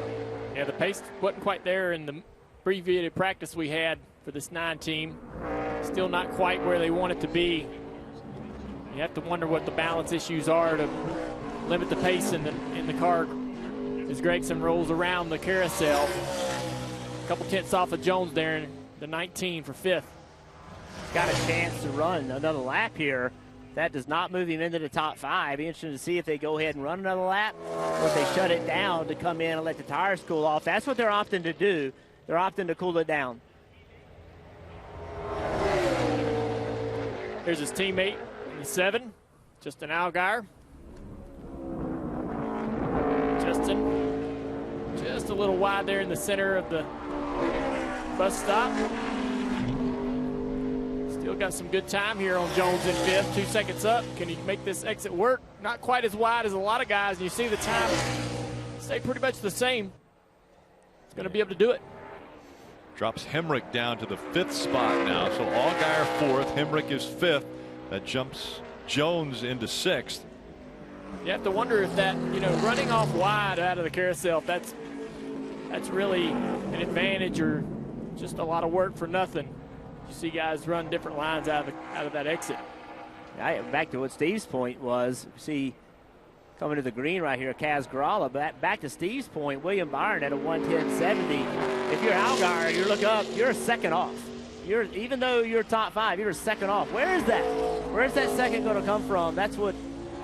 [SPEAKER 4] Yeah, the pace wasn't quite there in the abbreviated practice we had for this 9 team. Still not quite where they want it to be. You have to wonder what the balance issues are to limit the pace in the car as Gragson rolls around the carousel. A couple tenths off of Jones there in the 19 for 5th.
[SPEAKER 5] Got a chance to run another lap here. That does not move him into the top 5. Be interesting to see if they go ahead and run another lap or if they shut it down to come in and let the tires cool off. That's what they're opting to do. They're opting to cool it down.
[SPEAKER 4] Here's his teammate in the 7, Justin Allgaier. Justin, just a little wide there in the center of the bus stop. Still got some good time here on Jones in 5th, 2 seconds up. Can he make this exit work? Not quite as wide as a lot of guys. And you see the time stay pretty much the same. He's going to be able to do it.
[SPEAKER 1] Drops Hemrick down to the 5th spot now. So Allgaier 4th, Hemrick is 5th. That jumps Jones into 6th.
[SPEAKER 4] You have to wonder if that, running off wide out of the carousel, if that's really an advantage or just a lot of work for nothing. You see guys run different lines out of that exit.
[SPEAKER 5] Back to what Steve's point was, see, coming to the green right here, Kaz Gralla. Back to Steve's point, William Byron at a 110.70. If you're Allgaier, you look up, you're a second off. Even though you're top 5, you're a second off. Where is that? Where's that second going to come from? That's what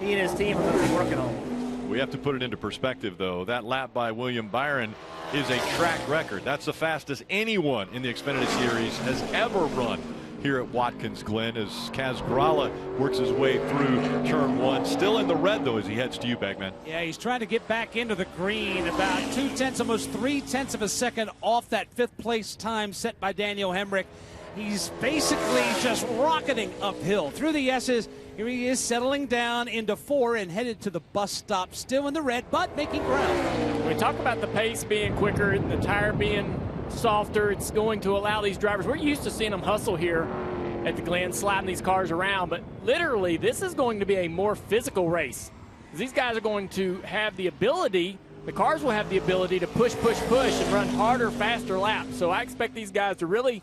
[SPEAKER 5] he and his team are going to be working on.
[SPEAKER 1] We have to put it into perspective, though. That lap by William Byron is a track record. That's the fastest anyone in the Xfinity Series has ever run here at Watkins Glen, as Kaz Gralla works his way through turn 1. Still in the red, though, as he heads to you, Bagman.
[SPEAKER 3] Yeah, he's trying to get back into the green. About 0.2, almost 0.3 of a second off that 5th place time set by Daniel Hemrick. He's basically just rocketing uphill through the S's. Here he is settling down into 4 and headed to the bus stop, still in the red, but making ground.
[SPEAKER 4] We talk about the pace being quicker, the tire being softer. It's going to allow these drivers. We're used to seeing them hustle here at the Glen, slapping these cars around, but literally this is going to be a more physical race. These guys are going to have the ability, the cars will have the ability to push and run harder, faster laps. So I expect these guys to really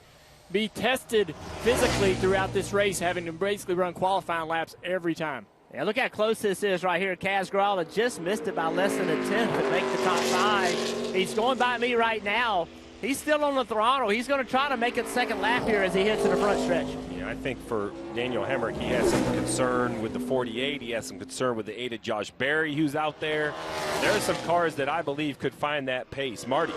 [SPEAKER 4] be tested physically throughout this race, having to basically run qualifying laps every time.
[SPEAKER 5] Yeah, look how close this is right here. Kaz Gralla just missed it by less than a 10th to make the top 5. He's going by me right now. He's still on the throttle. He's going to try to make it second lap here as he hits to the front stretch.
[SPEAKER 2] Yeah, I think for Daniel Hemrick, he has some concern with the 48. He has some concern with the 8 of Josh Berry, who's out there. There are some cars that I believe could find that pace. Marty.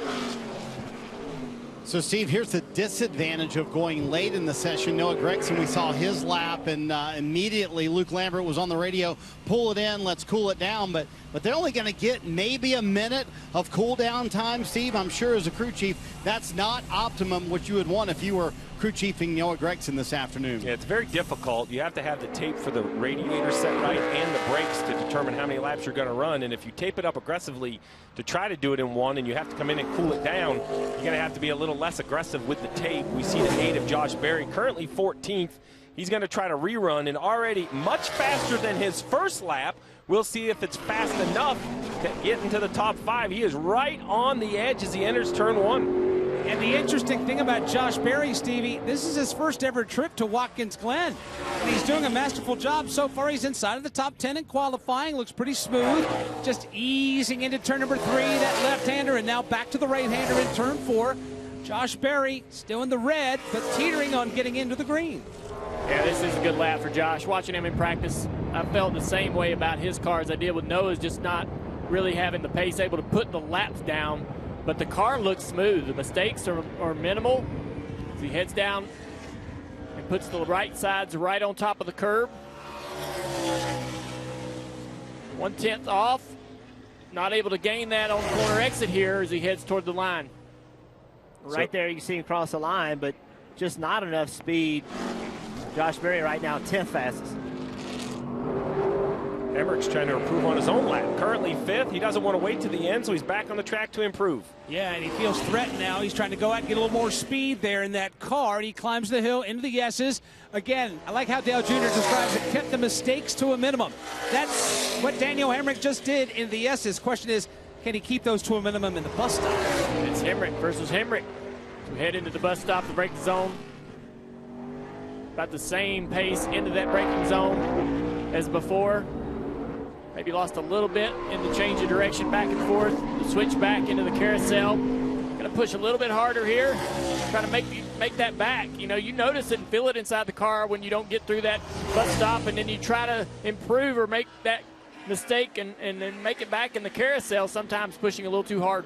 [SPEAKER 6] So, Steve, here's the disadvantage of going late in the session. Noah Gragson, we saw his lap, and immediately Luke Lambert was on the radio, pull it in, let's cool it down. But they're only going to get maybe a minute of cool down time, Steve. I'm sure as a crew chief, that's not optimum what you would want if you were crew chiefing Noah Gragson this afternoon.
[SPEAKER 2] Yeah, it's very difficult. You have to have the tape for the radiator set right and the brakes to determine how many laps you're going to run. And if you tape it up aggressively to try to do it in 1 and you have to come in and cool it down, you're going to have to be a little less aggressive with the tape. We see the 8 of Josh Berry, currently 14th. He's going to try to rerun, and already much faster than his first lap. We'll see if it's fast enough to get into the top 5. He is right on the edge as he enters turn 1.
[SPEAKER 3] And the interesting thing about Josh Berry, Stevie, this is his first ever trip to Watkins Glen. And he's doing a masterful job so far. He's inside of the top 10 in qualifying. Looks pretty smooth. Just easing into turn number 3, that left-hander, and now back to the right-hander in turn 4. Josh Berry still in the red, but teetering on getting into the green.
[SPEAKER 4] Yeah, this is a good lap for Josh. Watching him in practice, I felt the same way about his car as I did with Noah's, just not really having the pace, able to put the laps down. But the car looks smooth. The mistakes are minimal. As he heads down and puts the right sides right on top of the curb. 1/10 off. Not able to gain that on the corner exit here as he heads toward the line.
[SPEAKER 5] Right there, you can see him cross the line, but just not enough speed. Josh Berry right now, 10th fastest.
[SPEAKER 2] Hemrick's trying to improve on his own lap. Currently 5th. He doesn't want to wait to the end, so he's back on the track to improve.
[SPEAKER 3] Yeah, and he feels threatened now. He's trying to go out and get a little more speed there in that car. And he climbs the hill into the S's. Again, I like how Dale Jr. describes it, kept the mistakes to a minimum. That's what Daniel Hemrick just did in the S's. Question is, can he keep those to a minimum in the bus stop?
[SPEAKER 4] It's Hemrick versus Hemrick. We head into the bus stop, the braking zone. About the same pace into that braking zone as before. Maybe lost a little bit in the change of direction back and forth. The switch back into the carousel. Going to push a little bit harder here. Try to make that back. You know, you notice it and feel it inside the car when you don't get through that bus stop, and then you try to improve or make that mistake and then make it back in the carousel, sometimes pushing a little too hard.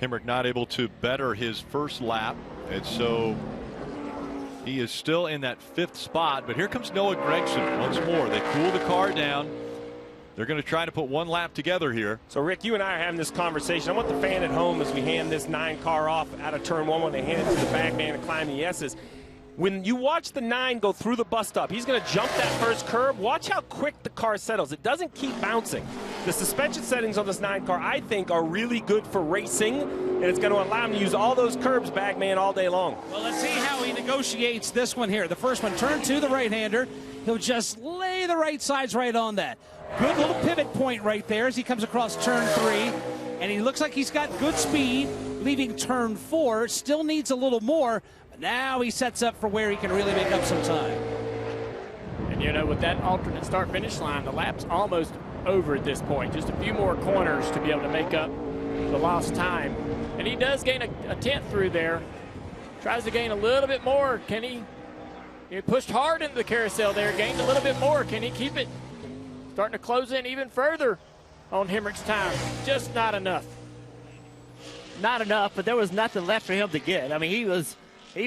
[SPEAKER 1] Hemrick not able to better his first lap, and so he is still in that 5th spot. But here comes Noah Gragson once more. They cool the car down. They're going to try to put one lap together here.
[SPEAKER 2] So, Rick, you and I are having this conversation. I want the fan at home as we hand this 9 car off out of turn 1 when they hand it to the back man and climb the S's. When you watch the 9 go through the bus stop, he's going to jump that first curb. Watch how quick the car settles. It doesn't keep bouncing. The suspension settings on this 9 car, I think, are really good for racing, and it's going to allow him to use all those curbs, Bagman, all day long.
[SPEAKER 3] Well, let's see how he negotiates this one here. The first one, turn 2, the right-hander. He'll just lay the right sides right on that. Good little pivot point right there as he comes across turn 3, and he looks like he's got good speed. leaving turn 4. Still needs a little more, but now he sets up for where he can really make up some time.
[SPEAKER 4] And, you know, with that alternate start-finish line, the lap's almost over at this point. Just a few more corners to be able to make up the lost time. And he does gain a tenth through there. Tries to gain a little bit more. Can he? He pushed hard into the carousel there, gained a little bit more. Can he keep it? Starting to close in even further on Hemrick's time. Just not enough.
[SPEAKER 5] Not enough, but there was nothing left for him to get. I mean, he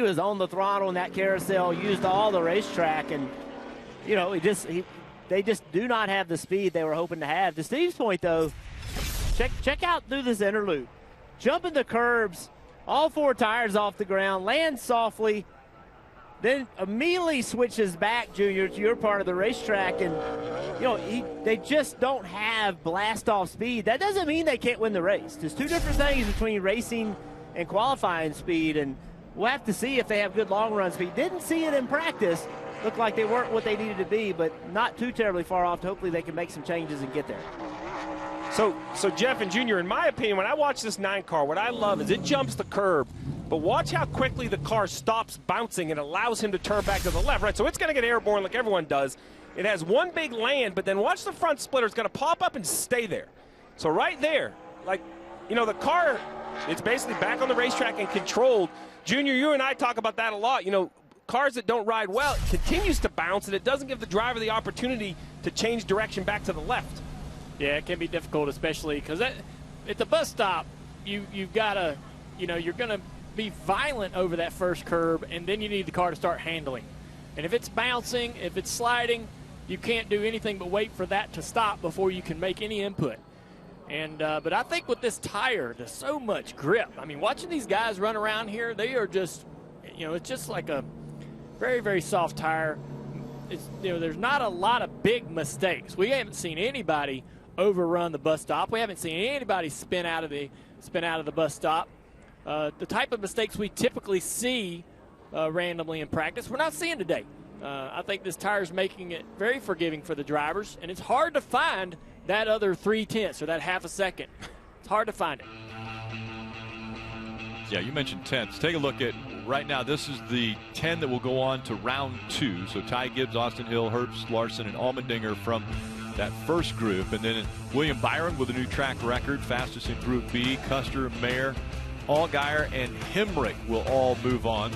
[SPEAKER 5] was on the throttle in that carousel, used all the racetrack, and you know, they just do not have the speed they were hoping to have. To Steve's point, though, check out through this inner loop, jumping the curbs, all 4 tires off the ground, lands softly, then immediately switches back, Junior, to your part of the racetrack, and you know they just don't have blast-off speed. That doesn't mean they can't win the race. There's 2 different things between racing and qualifying speed, and we'll have to see if they have good long-run speed. Didn't see it in practice. Looked like they weren't what they needed to be, but not too terribly far off. Hopefully they can make some changes and get there.
[SPEAKER 2] So Jeff and Junior, in my opinion, when I watch this 9 car, what I love is it jumps the curb, but watch how quickly the car stops bouncing and allows him to turn back to the left, right? So it's going to get airborne like everyone does. It has one big land, but then watch the front splitter. It's going to pop up and stay there. So right there, like, you know, the car, it's basically back on the racetrack and controlled. Junior, you and I talk about that a lot. You know, cars that don't ride well, it continues to bounce, and it doesn't give the driver the opportunity to change direction back to the left.
[SPEAKER 4] Yeah, it can be difficult, especially because at the bus stop, you've got to, you know, you're going to be violent over that first curb, and then you need the car to start handling. And if it's bouncing, if it's sliding, you can't do anything but wait for that to stop before you can make any input. And but I think with this tire, there's so much grip. I mean, watching these guys run around here, they are just, you know, it's just like a very, very soft tire. It's, you know, there's not a lot of big mistakes. We haven't seen anybody overrun the bus stop. We haven't seen anybody spin out of the bus stop. The type of mistakes we typically see randomly in practice, we're not seeing today. I think this tire is making it very forgiving for the drivers, and it's hard to find that other 3/10 or that half a second. It's hard to find it.
[SPEAKER 1] Yeah, you mentioned tenths. Take a look at right now. This is the 10 that will go on to round 2. So Ty Gibbs, Austin Hill, Herbst, Larson, and Allmendinger from that first group. And then William Byron with a new track record, fastest in Group B. Custer, Mayer, Allgaier, and Hemrick will all move on.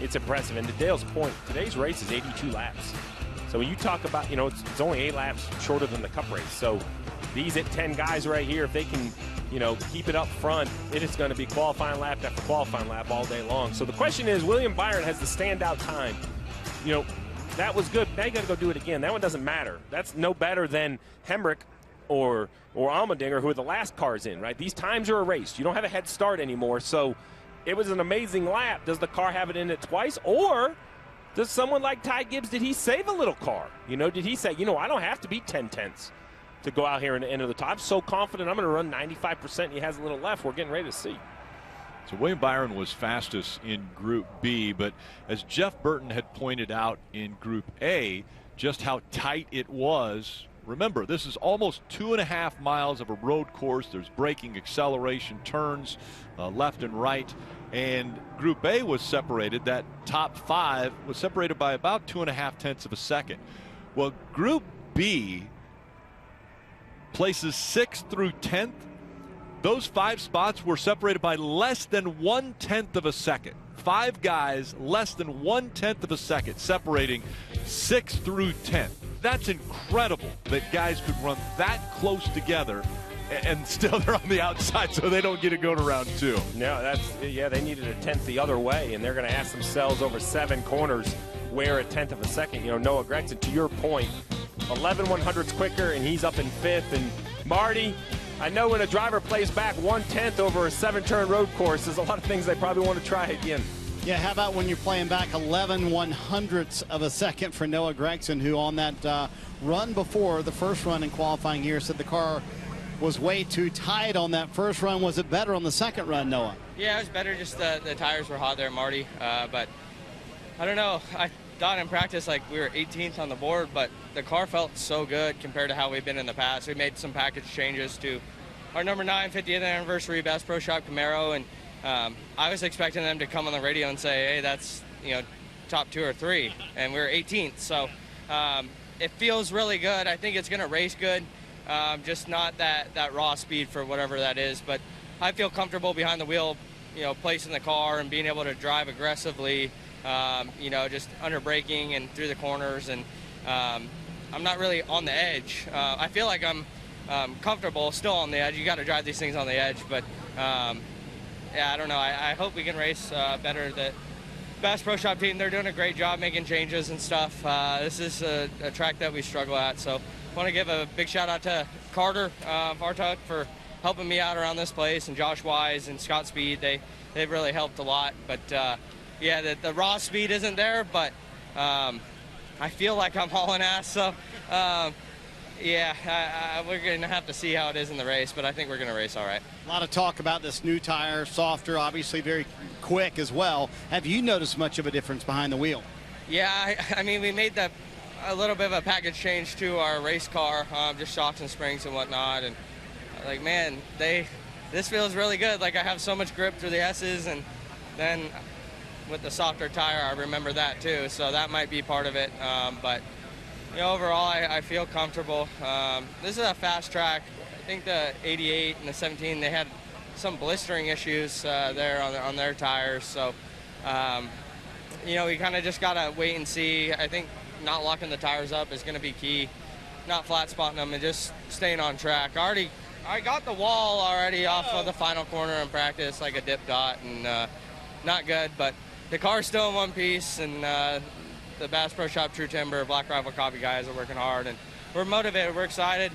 [SPEAKER 2] It's impressive. And to Dale's point, today's race is 82 laps. So when you talk about, you know, it's only 8 laps shorter than the Cup race. So these 10 guys right here, if they can, you know, keep it up front, it is going to be qualifying lap after qualifying lap all day long. So the question is, William Byron has the standout time. You know, that was good. Now you got to go do it again. That one doesn't matter. That's no better than Hemrick or Allmendinger, who are the last cars in, right? These times are erased. You don't have a head start anymore. So it was an amazing lap. Does the car have it in it twice? Or does someone like Ty Gibbs, did he save a little car? You know, did he say, you know, I don't have to be 10/10 to go out here and enter the top? I'm so confident I'm going to run 95%. He has a little left. We're getting ready to see.
[SPEAKER 1] So William Byron was fastest in Group B, but as Jeff Burton had pointed out in Group A, just how tight it was. Remember, this is almost 2.5 miles of a road course. There's braking, acceleration, turns left and right. And Group A was separated. That top 5 was separated by about 2.5 tenths of a second. Well, Group B, places 6th through 10th, those 5 spots were separated by less than 1/10 of a second. 5 guys, less than 1/10 of a second, separating 6th through 10th. That's incredible that guys could run that close together, and still they're on the outside, so they don't get to go to round 2.
[SPEAKER 2] No, they needed a 10th the other way, and they're going to ask themselves over 7 corners where a 10th of a second. You know, Noah Gregson, to your point, 11/100ths quicker, and he's up in 5th. And Marty, I know when a driver plays back 1/10 over a 7-turn road course, there's a lot of things they probably want to try again.
[SPEAKER 6] Yeah, how about when you're playing back 11/100ths of a second for Noah Gregson, who on that run before the first run in qualifying here said the car was way too tight on that first run. Was it better on the second run, Noah?
[SPEAKER 8] Yeah, it was better. Just the tires were hot there, Marty. But I don't know. I thought in practice like we were 18th on the board, but the car felt so good compared to how we've been in the past. We made some package changes to our number 9 50th anniversary Bass Pro Shop Camaro, and I was expecting them to come on the radio and say, hey, that's, top 2 or 3, and we were 18th. So it feels really good. I think it's going to race good, just not that raw speed for whatever that is. But I feel comfortable behind the wheel, placing the car and being able to drive aggressively, just under braking and through the corners. And I'm not really on the edge. I feel like I'm comfortable still on the edge. You got to drive these things on the edge. But, yeah, I don't know. I hope we can race better. The Bass Pro Shop team, they're doing a great job making changes and stuff. This is a track that we struggle at. So I want to give a big shout out to Carter Vartuk for helping me out around this place, and Josh Wise and Scott Speed. They've really helped a lot. But, yeah, the raw speed isn't there, but I feel like I'm hauling ass. So, yeah, we're going to have to see how it is in the race, but I think we're going to race all right.
[SPEAKER 6] A lot of talk about this new tire, softer, obviously very quick as well. Have you noticed much of a difference behind the wheel?
[SPEAKER 8] Yeah, I mean, we made a little bit of a package change to our race car, just shocks and springs and whatnot. And like, man, this feels really good. Like, I have so much grip through the S's, and then with the softer tire, I remember that too. So that might be part of it. But overall, I feel comfortable. This is a fast track. I think the 88 and the 17, they had some blistering issues there on their tires. So, we kind of just got to wait and see. I think not locking the tires up is going to be key. Not flat spotting them and just staying on track. I got the wall already off of the final corner in practice, like a dip dot, and not good. But the car's still in one piece, and the Bass Pro Shop True Timber, Black Rifle Coffee guys are working hard, and we're motivated. We're excited.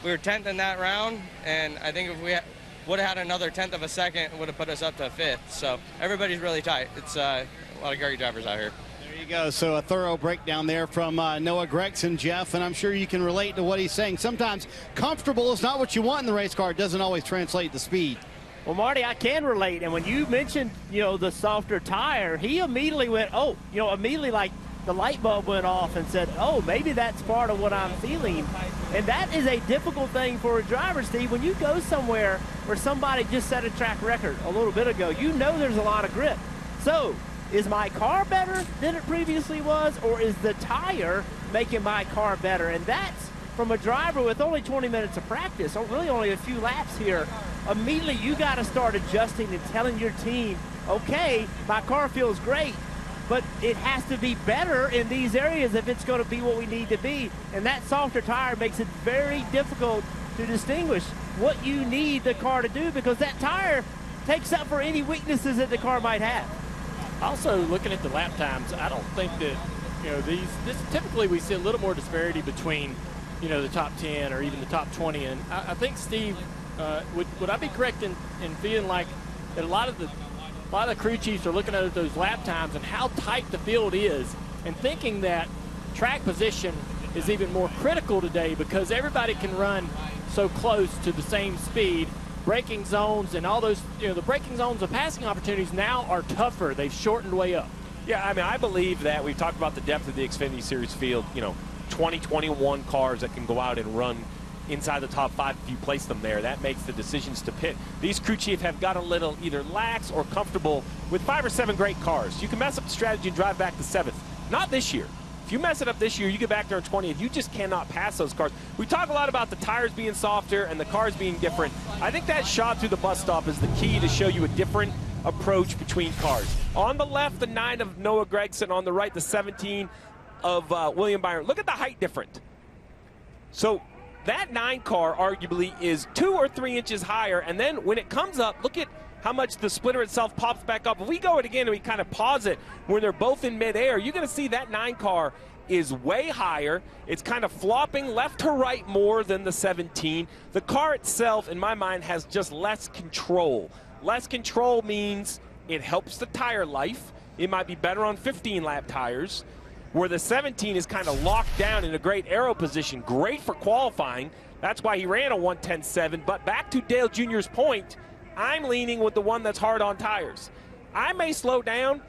[SPEAKER 8] We were 10th in that round, and I think if we would have had another 10th of a second, it would have put us up to 5th. So everybody's really tight. It's a lot of great drivers out here.
[SPEAKER 6] There you go. So a thorough breakdown there from Noah Gregson, Jeff, and I'm sure you can relate to what he's saying. Sometimes comfortable is not what you want in the race car. It doesn't always translate to speed.
[SPEAKER 5] Well, Marty, I can relate. And when you mentioned, the softer tire, he immediately went, immediately like the light bulb went off and said, oh, maybe that's part of what I'm feeling. And that is a difficult thing for a driver, Steve. When you go somewhere where somebody just set a track record a little bit ago, there's a lot of grip. So is my car better than it previously was, or is the tire making my car better? And that's from a driver with only 20 minutes of practice, or really only a few laps here. Immediately you got to start adjusting and telling your team, okay, my car feels great, but it has to be better in these areas if it's going to be what we need to be. And that softer tire makes it very difficult to distinguish what you need the car to do, because that tire takes up for any weaknesses that the car might have.
[SPEAKER 4] Also, looking at the lap times, I don't think that, this typically we see a little more disparity between, the top 10 or even the top 20. And I think, Steve, would I be correct in feeling like that a lot of the crew chiefs are looking at those lap times and how tight the field is, and thinking that track position is even more critical today because everybody can run so close to the same speed. Braking zones and all those, the braking zones, the passing opportunities now are tougher. They've shortened way up.
[SPEAKER 2] Yeah, I mean, I believe that we've talked about the depth of the Xfinity Series field, 21 cars that can go out and run inside the top 5 if you place them there. That makes the decisions to pit. These crew chiefs have got a little either lax or comfortable with 5 or 7 great cars. You can mess up the strategy and drive back to 7th. Not this year. If you mess it up this year, you get back there in 20th. You just cannot pass those cars. We talk a lot about the tires being softer and the cars being different. I think that shot through the bus stop is the key to show you a different approach between cars. On the left, the 9 of Noah Gregson. On the right, the 17 of William Byron. Look at the height difference. So that 9 car arguably is 2 or 3 inches higher. And then when it comes up, look at how much the splitter itself pops back up. If we go it again and we kind of pause it when they're both in midair, you're going to see that 9 car is way higher. It's kind of flopping left to right more than the 17. The car itself, in my mind, has just less control. Less control means it helps the tire life. It might be better on 15-lap tires, where the 17 is kind of locked down in a great aero position. Great for qualifying. That's why he ran a 1:10.7. But back to Dale Jr.'s point, I'm leaning with the one that's hard on tires. I may slow down,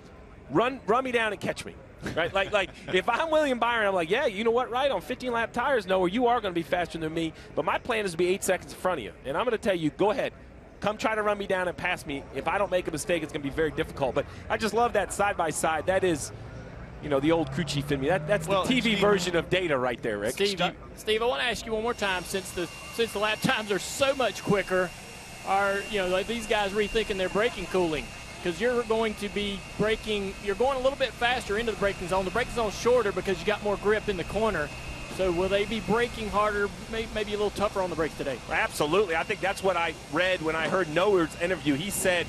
[SPEAKER 2] run me down and catch me. Right? Like if I'm William Byron, I'm like, yeah, you know what, right? On 15-lap tires, Noah, you are going to be faster than me. But my plan is to be 8 seconds in front of you. And I'm going to tell you, go ahead. come try to run me down and pass me. If I don't make a mistake, it's going to be very difficult. But I just love that side-by-side. That is, the old crew chief in me. That's the TV version of data right there, Rick.
[SPEAKER 4] Steve, I want to ask you one more time, since the lap times are so much quicker, are these guys rethinking their braking cooling? Because you're going to be you're going a little bit faster into the braking zone. The braking zone's shorter because you got more grip in the corner. So will they be braking harder, maybe a little tougher on the brakes today?
[SPEAKER 2] Absolutely. I think that's what I read when I heard Nowhere's interview. He said,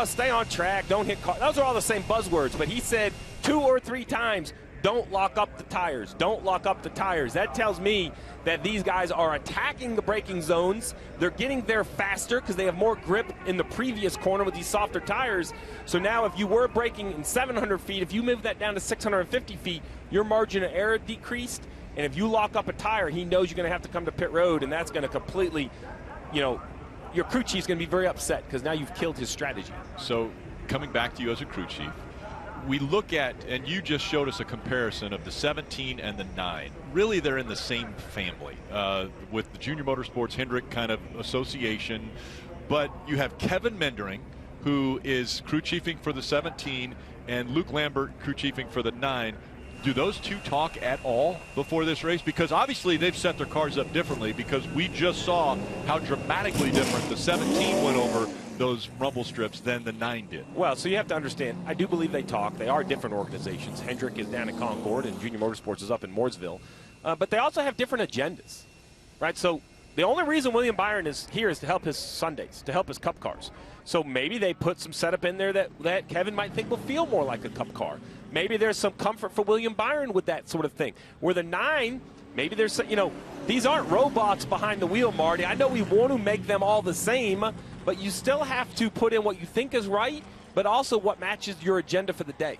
[SPEAKER 2] stay on track, don't hit cars. Those are all the same buzzwords, but he said 2 or 3 times, don't lock up the tires. Don't lock up the tires. That tells me that these guys are attacking the braking zones. They're getting there faster because they have more grip in the previous corner with these softer tires. So now if you were braking in 700 feet, if you move that down to 650 feet, your margin of error decreased. And if you lock up a tire, he knows you're going to have to come to pit road, and that's going to completely, your crew chief's going to be very upset because now you've killed his strategy. So
[SPEAKER 1] coming back to you as a crew chief, we look at, and you just showed us a comparison of the 17 and the 9. Really, they're in the same family with the Junior Motorsports Hendrick kind of association. But you have Kevin Mendering, who is crew chiefing for the 17, and Luke Lambert crew chiefing for the 9. Do those two talk at all before this race? Because obviously they've set their cars up differently, because we just saw how dramatically different the 17 went over those rumble strips than the 9 did.
[SPEAKER 2] Well, so you have to understand, I do believe they talk. They are different organizations. Hendrick is down in Concord and Junior Motorsports is up in Mooresville. But they also have different agendas, right? So the only reason William Byron is here is to help his Sundays, to help his Cup cars. So maybe they put some setup in there that Kevin might think will feel more like a Cup car. Maybe there's some comfort for William Byron with that sort of thing. Where the 9, maybe there's, these aren't robots behind the wheel, Marty. I know we want to make them all the same, but you still have to put in what you think is right, but also what matches your agenda for the day.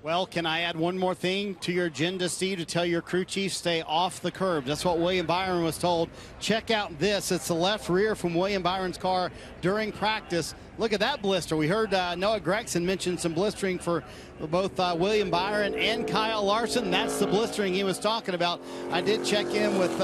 [SPEAKER 6] Well, can I add one more thing to your agenda, Steve, to tell your crew chief stay off the curbs? That's what William Byron was told. Check out this. It's the left rear from William Byron's car during practice. Look at that blister. We heard Noah Gregson mention some blistering for both William Byron and Kyle Larson. That's the blistering he was talking about. I did check in with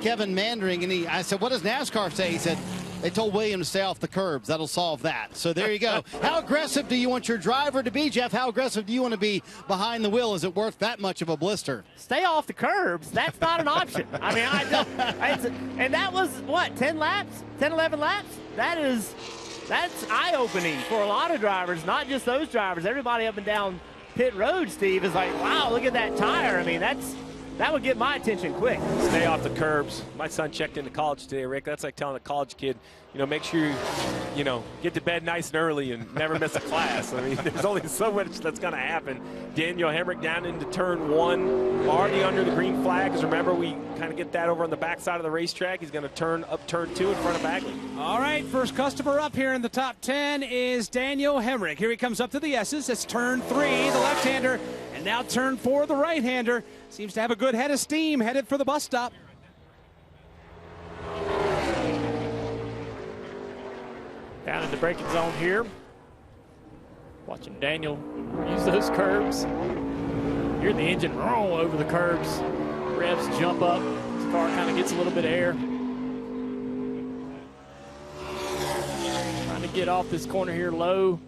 [SPEAKER 6] Kevin Mandering, and I said, what does NASCAR say? He said, they told William to stay off the curbs. That'll solve that. So there you go. How aggressive do you want your driver to be, Jeff? How aggressive do you want to be behind the wheel? Is it worth that much of a blister?
[SPEAKER 5] Stay off the curbs. That's not an option. I mean, I don't. And that was, 10 laps? 10, 11 laps? That's eye-opening for a lot of drivers, not just those drivers. Everybody up and down pit road, Steve, is like, wow, look at that tire. I mean, that would get my attention quick.
[SPEAKER 2] Stay off the curbs. My son checked into college today, Rick. That's like telling a college kid, make sure you get to bed nice and early and never miss a class. I mean, there's only so much that's going to happen. Daniel Hemrick down into turn 1, already under the green flag. Because remember, we kind of get that over on the backside of the racetrack. He's going to turn up turn 2 in front of Bagley.
[SPEAKER 3] All right, first customer up here in the top 10 is Daniel Hemrick. Here he comes up to the S's. It's turn 3, the left-hander. And now turn 4, the right-hander. Seems to have a good head of steam, headed for the bus stop.
[SPEAKER 4] Down in the braking zone here. Watching Daniel use those curbs. Hear the engine roll over the curbs. Revs jump up. His car kind of gets a little bit of air. Trying to get off this corner here low.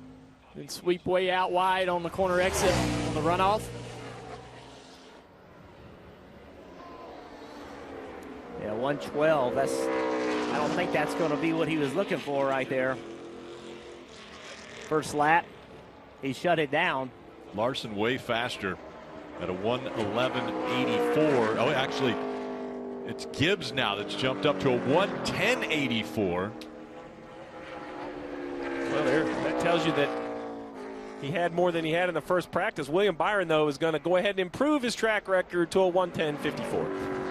[SPEAKER 4] And sweep way out wide on the corner exit on the runoff.
[SPEAKER 5] Yeah, 112. I don't think that's going to be what he was looking for right there. First lap, he shut it down.
[SPEAKER 1] Larson way faster at a 1:11.84. Oh, actually, it's Gibbs now that's jumped up to a 1:10.84.
[SPEAKER 2] Well, that tells you that he had more than he had in the first practice. William Byron, though, is going to go ahead and improve his track record to a 1:10.54.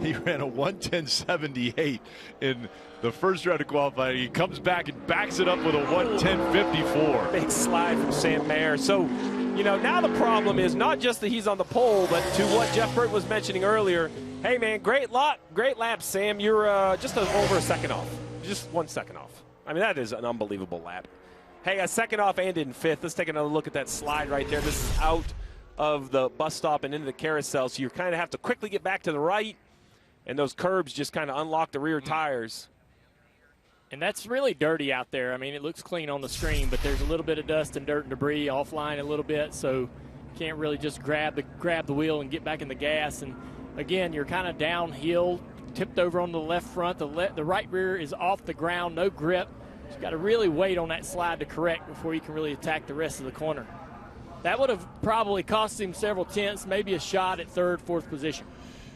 [SPEAKER 1] He ran a 1:10.78 in the first round of qualifying. He comes back and backs it up with a 1:10.54.
[SPEAKER 2] Big slide from Sam Mayer. So, now the problem is not just that he's on the pole, but to what Jeff Burt was mentioning earlier. Hey, man, great lap, Sam. You're just over a second off. Just 1 second off. I mean, that is an unbelievable lap. Hey, a second off and in 5th. Let's take another look at that slide right there. This is out of the bus stop and into the carousel, so you kind of have to quickly get back to the right. And those curbs just kind of unlock the rear tires.
[SPEAKER 4] And that's really dirty out there. I mean, it looks clean on the screen, but there's a little bit of dust and dirt and debris offline a little bit, so you can't really just grab the wheel and get back in the gas. And again, you're kind of downhill, tipped over on the left front. The right rear is off the ground, no grip. So you've got to really wait on that slide to correct before you can really attack the rest of the corner. That would have probably cost him several tenths, maybe a shot at third, fourth position.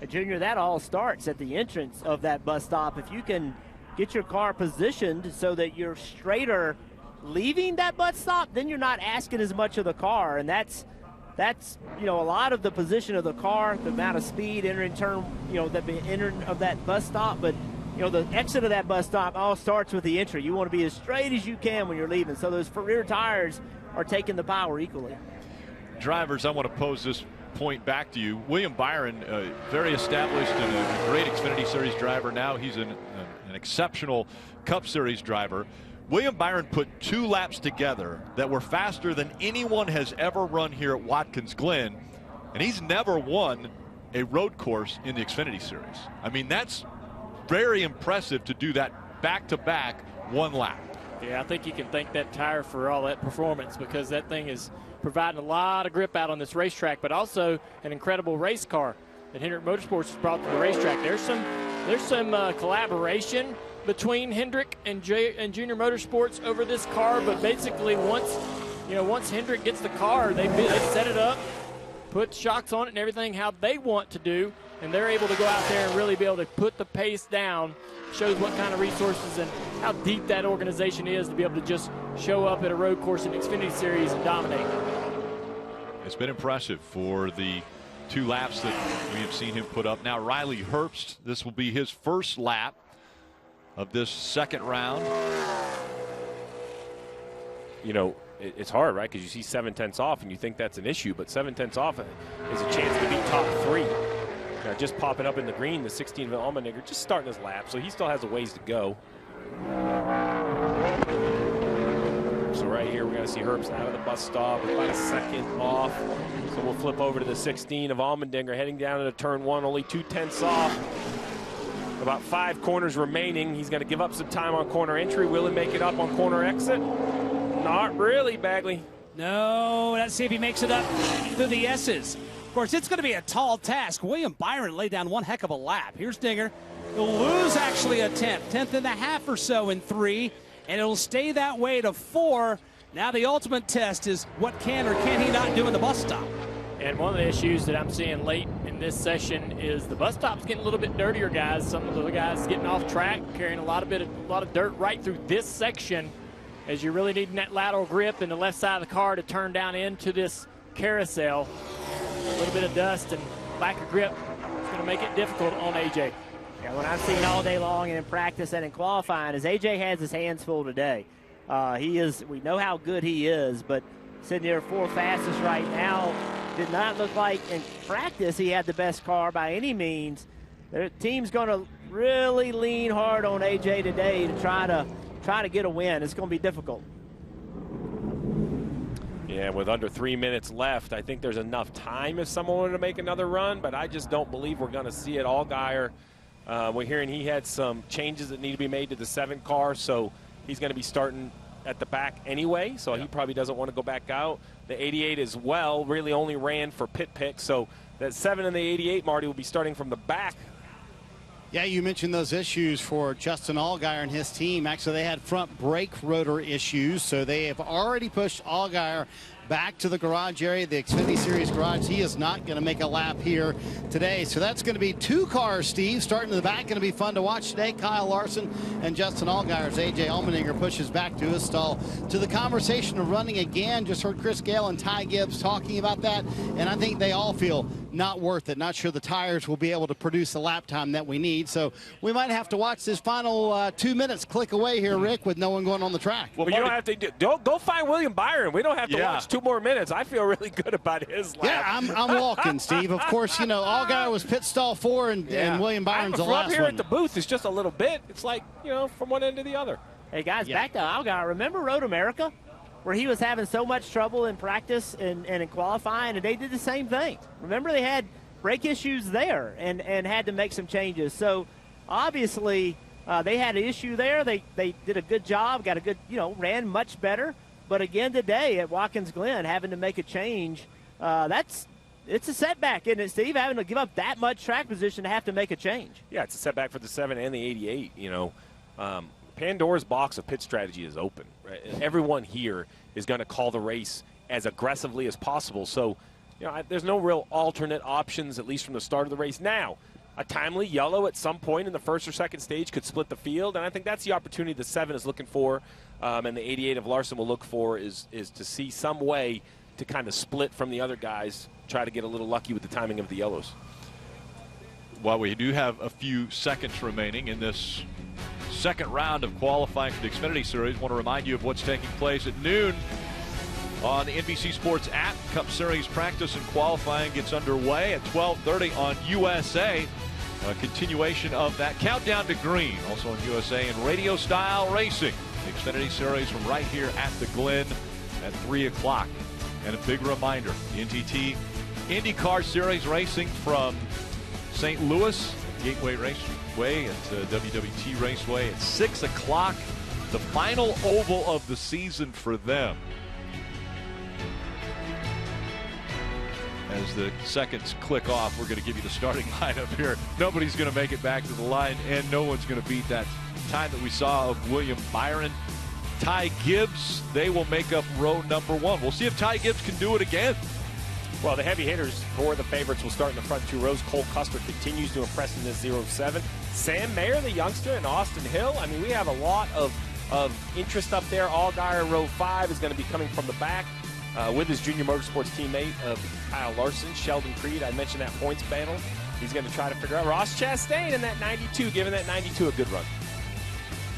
[SPEAKER 5] Hey, Junior, that all starts at the entrance of that bus stop. If you can get your car positioned so that you're straighter leaving that bus stop, then you're not asking as much of the car. And that's a lot of the position of the car, the amount of speed entering turn, the entering of that bus stop. But, the exit of that bus stop all starts with the entry. You want to be as straight as you can when you're leaving. So those rear tires are taking the power equally.
[SPEAKER 1] Drivers, I want to pose this point back to you. William Byron, very established and a great Xfinity Series driver. Now he's an exceptional Cup Series driver. William Byron put 2 laps together that were faster than anyone has ever run here at Watkins Glen, and he's never won a road course in the Xfinity Series. I mean, that's very impressive to do that back-to-back 1 lap.
[SPEAKER 4] Yeah, I think you can thank that tire for all that performance, because that thing is providing a lot of grip out on this racetrack, but also an incredible race car that Hendrick Motorsports has brought to the racetrack. There's some collaboration between Hendrick and Junior Motorsports over this car, but basically once Hendrick gets the car, they set it up, put shocks on it and everything how they want to do, and they're able to go out there and really be able to put the pace down. Shows what kind of resources and how deep that organization is to be able to just show up at a road course in the Xfinity Series and dominate.
[SPEAKER 1] It's been impressive for the 2 laps that we have seen him put up. Now Riley Herbst, this will be his first lap of this second round.
[SPEAKER 2] It's hard, right? Because you see 7/10 off and you think that's an issue, but 7/10 off is a chance to beat top 3. Just popping up in the green, the 16 of Allmendinger just starting his lap, so he still has a ways to go. So right here, we're going to see Herbst out of the bus stop, about a second off. So we'll flip over to the 16 of Allmendinger, heading down into turn 1, only 2/10 off. About 5 corners remaining. He's going to give up some time on corner entry. Will he make it up on corner exit? Not really, Bagley.
[SPEAKER 3] No, let's see if he makes it up through the S's. Of course, it's going to be a tall task. William Byron laid down one heck of a lap. Here's Dinger. He'll lose actually a tenth and a half or so in 3, and it'll stay that way to 4. Now the ultimate test is what can or can he not do in the bus stop.
[SPEAKER 4] And one of the issues that I'm seeing late in this session is the bus stop's getting a little bit dirtier, guys. Some of the guys getting off track, carrying a lot of dirt right through this section, as you're really needing that lateral grip in the left side of the car to turn down into this carousel. A little bit of dust and lack of grip is going to make it difficult on AJ.
[SPEAKER 5] Yeah, what I've seen all day long and in practice and in qualifying is AJ has his hands full today. We know how good he is, but sitting there 4 fastest right now, did not look like in practice he had the best car by any means. The team's going to really lean hard on AJ today to try to get a win. It's going to be difficult.
[SPEAKER 2] Yeah, with under 3 minutes left, I think there's enough time if someone wanted to make another run, but I just don't believe we're going to see it. Allgaier, we're hearing he had some changes that need to be made to the 7 car, so he's going to be starting at the back anyway, so he probably doesn't want to go back out. The 88 as well really only ran for pit pick, so that 7 and the 88, Marty, will be starting from the back.
[SPEAKER 6] Yeah, you mentioned those issues for Justin Allgaier and his team. Actually, they had front brake rotor issues, so they have already pushed Allgaier back to the garage area, the Xfinity Series garage. He is not going to make a lap here today. So that's going to be 2 cars, Steve, starting in the back. Going to be fun to watch today. Kyle Larson and Justin Allgaier as A.J. Allmendinger pushes back to his stall. To the conversation of running again, just heard Chris Gale and Ty Gibbs talking about that, and I think they all feel not worth it. Not sure the tires will be able to produce the lap time that we need. So we might have to watch this final 2 minutes click away here, Rick, with no one going on the track.
[SPEAKER 2] Well, you don't have to go find William Byron. We don't have to watch 2 more minutes. I feel really good about his lap.
[SPEAKER 6] Yeah, I'm walking, Steve. Of course, Allgaier was pit stall 4 and William Byron's the last one.
[SPEAKER 2] From here at the booth, it's just a little bit. It's like, from one end to the other.
[SPEAKER 5] Hey, guys, back to Allgaier. Remember Road America, where he was having so much trouble in practice and in qualifying, and they did the same thing. Remember, they had brake issues there and had to make some changes. So, obviously, They had an issue there. They did a good job, got a good, ran much better. But again today at Watkins Glen, having to make a change, it's a setback, isn't it, Steve? Having to give up that much track position to have to make a change.
[SPEAKER 2] Yeah, it's a setback for the 7 and the 88. Pandora's box of pit strategy is open. Right? Everyone here is going to call the race as aggressively as possible. So, there's no real alternate options, at least from the start of the race. Now, a timely yellow at some point in the first or second stage could split the field, and I think that's the opportunity the 7 is looking for, and the 88 of Larson will look for is to see some way to kind of split from the other guys, try to get a little lucky with the timing of the yellows.
[SPEAKER 1] While we do have a few seconds remaining in this second round of qualifying for the Xfinity Series, I want to remind you of what's taking place at noon on the NBC Sports app. Cup Series practice and qualifying gets underway at 12:30 on USA. A continuation of that countdown to green, also on USA, and radio style racing. The Xfinity Series from right here at the Glen at 3 o'clock. And a big reminder, the NTT IndyCar Series racing from St. Louis, Gateway Raceway at WWT Raceway at 6 o'clock. The final oval of the season for them. As the seconds click off, we're going to give you the starting lineup here. Nobody's going to make it back to the line, and no one's going to beat that time that we saw of William Byron. Ty Gibbs, they will make up row number 1. We'll see if Ty Gibbs can do it again.
[SPEAKER 2] Well, the heavy hitters for the favorites will start in the front 2 rows. Cole Custer continues to impress in this 0-7. Sam Mayer, the youngster, and Austin Hill. I mean, we have a lot of interest up there. Allgaier, row 5, is going to be coming from the back with his junior motorsports teammate of Kyle Larson, Sheldon Creed. I mentioned that points battle. He's going to try to figure out Ross Chastain in that 92, giving that 92 a good run.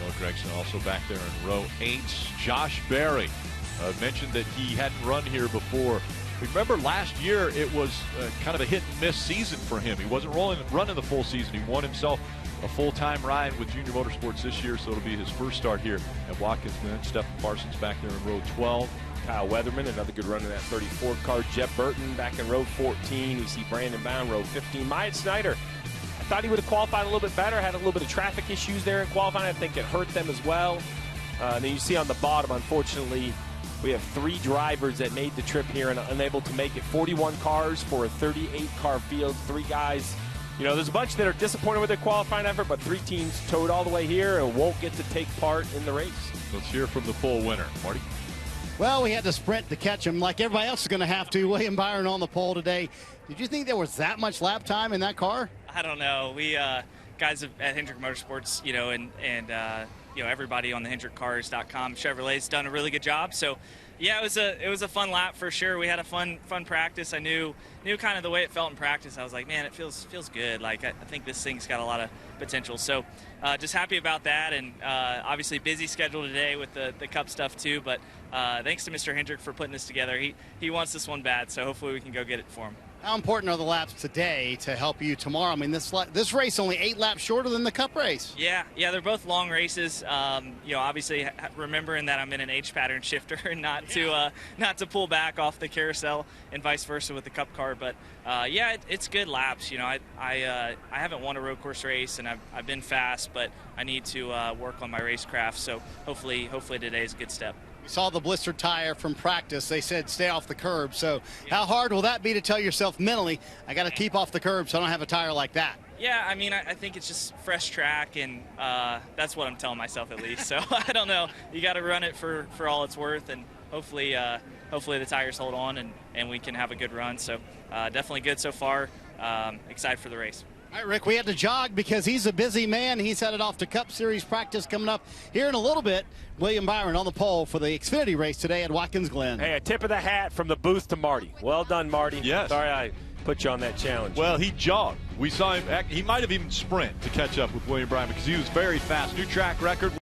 [SPEAKER 1] Noah Gregson also back there in row 8. Josh Berry mentioned that he hadn't run here before. Remember last year it was kind of a hit and miss season for him. He wasn't running the full season. He won himself a full-time ride with Junior Motorsports this year, so it'll be his first start here at Watkins Glen. Stephen Parsons back there in row 12.
[SPEAKER 2] Kyle Weatherman, another good run in that 34 car. Jeff Burton back in row 14. We see Brandon Bound, row 15. Myatt Snyder, I thought he would have qualified a little bit better. Had a little bit of traffic issues there in qualifying. I think it hurt them as well. And then you see on the bottom, unfortunately, we have 3 drivers that made the trip here and unable to make it. 41 cars for a 38-car field. 3 guys. There's a bunch that are disappointed with their qualifying effort, but 3 teams towed all the way here and won't get to take part in the race.
[SPEAKER 1] Let's hear from the pole winner. Marty?
[SPEAKER 6] Well, we had to sprint to catch him like everybody else is going to have to. William Byron on the pole today. Did you think there was that much lap time in that car?
[SPEAKER 9] I don't know. We guys at Hendrick Motorsports, and everybody on the HendrickCars.com Chevrolet's done a really good job. So, yeah, it was a fun lap for sure. We had a fun practice. I knew kind of the way it felt in practice. I was like, man, it feels good. Like I think this thing's got a lot of potential. So, just happy about that. And obviously busy schedule today with the Cup stuff too. But thanks to Mr. Hendrick for putting this together. He wants this one bad. So hopefully we can go get it for him.
[SPEAKER 6] How important are the laps today to help you tomorrow? I mean, this race only 8 laps shorter than the Cup race.
[SPEAKER 9] Yeah, they're both long races. Obviously remembering that I'm in an H pattern shifter and not to pull back off the carousel and vice versa with the Cup car. But it's good laps. I haven't won a road course race and I've been fast, but I need to work on my racecraft. So hopefully today is a good step.
[SPEAKER 6] Saw the blistered tire from practice. They said stay off the curb. So how hard will that be to tell yourself mentally, I got to keep off the curb so I don't have a tire like that?
[SPEAKER 9] Yeah, I mean, I think it's just fresh track, and that's what I'm telling myself at least. So I don't know. You got to run it for all it's worth, and hopefully the tires hold on and we can have a good run. So definitely good so far. Excited for the race.
[SPEAKER 6] All right, Rick, we had to jog because he's a busy man. He's headed off to Cup Series practice coming up here in a little bit. William Byron on the pole for the Xfinity race today at Watkins Glen.
[SPEAKER 2] Hey, a tip of the hat from the booth to Marty. Well done, Marty.
[SPEAKER 1] Yes.
[SPEAKER 2] Sorry I put you on that challenge.
[SPEAKER 1] Well, he jogged. We saw him. He might have even sprint to catch up with William Byron because he was very fast. New track record.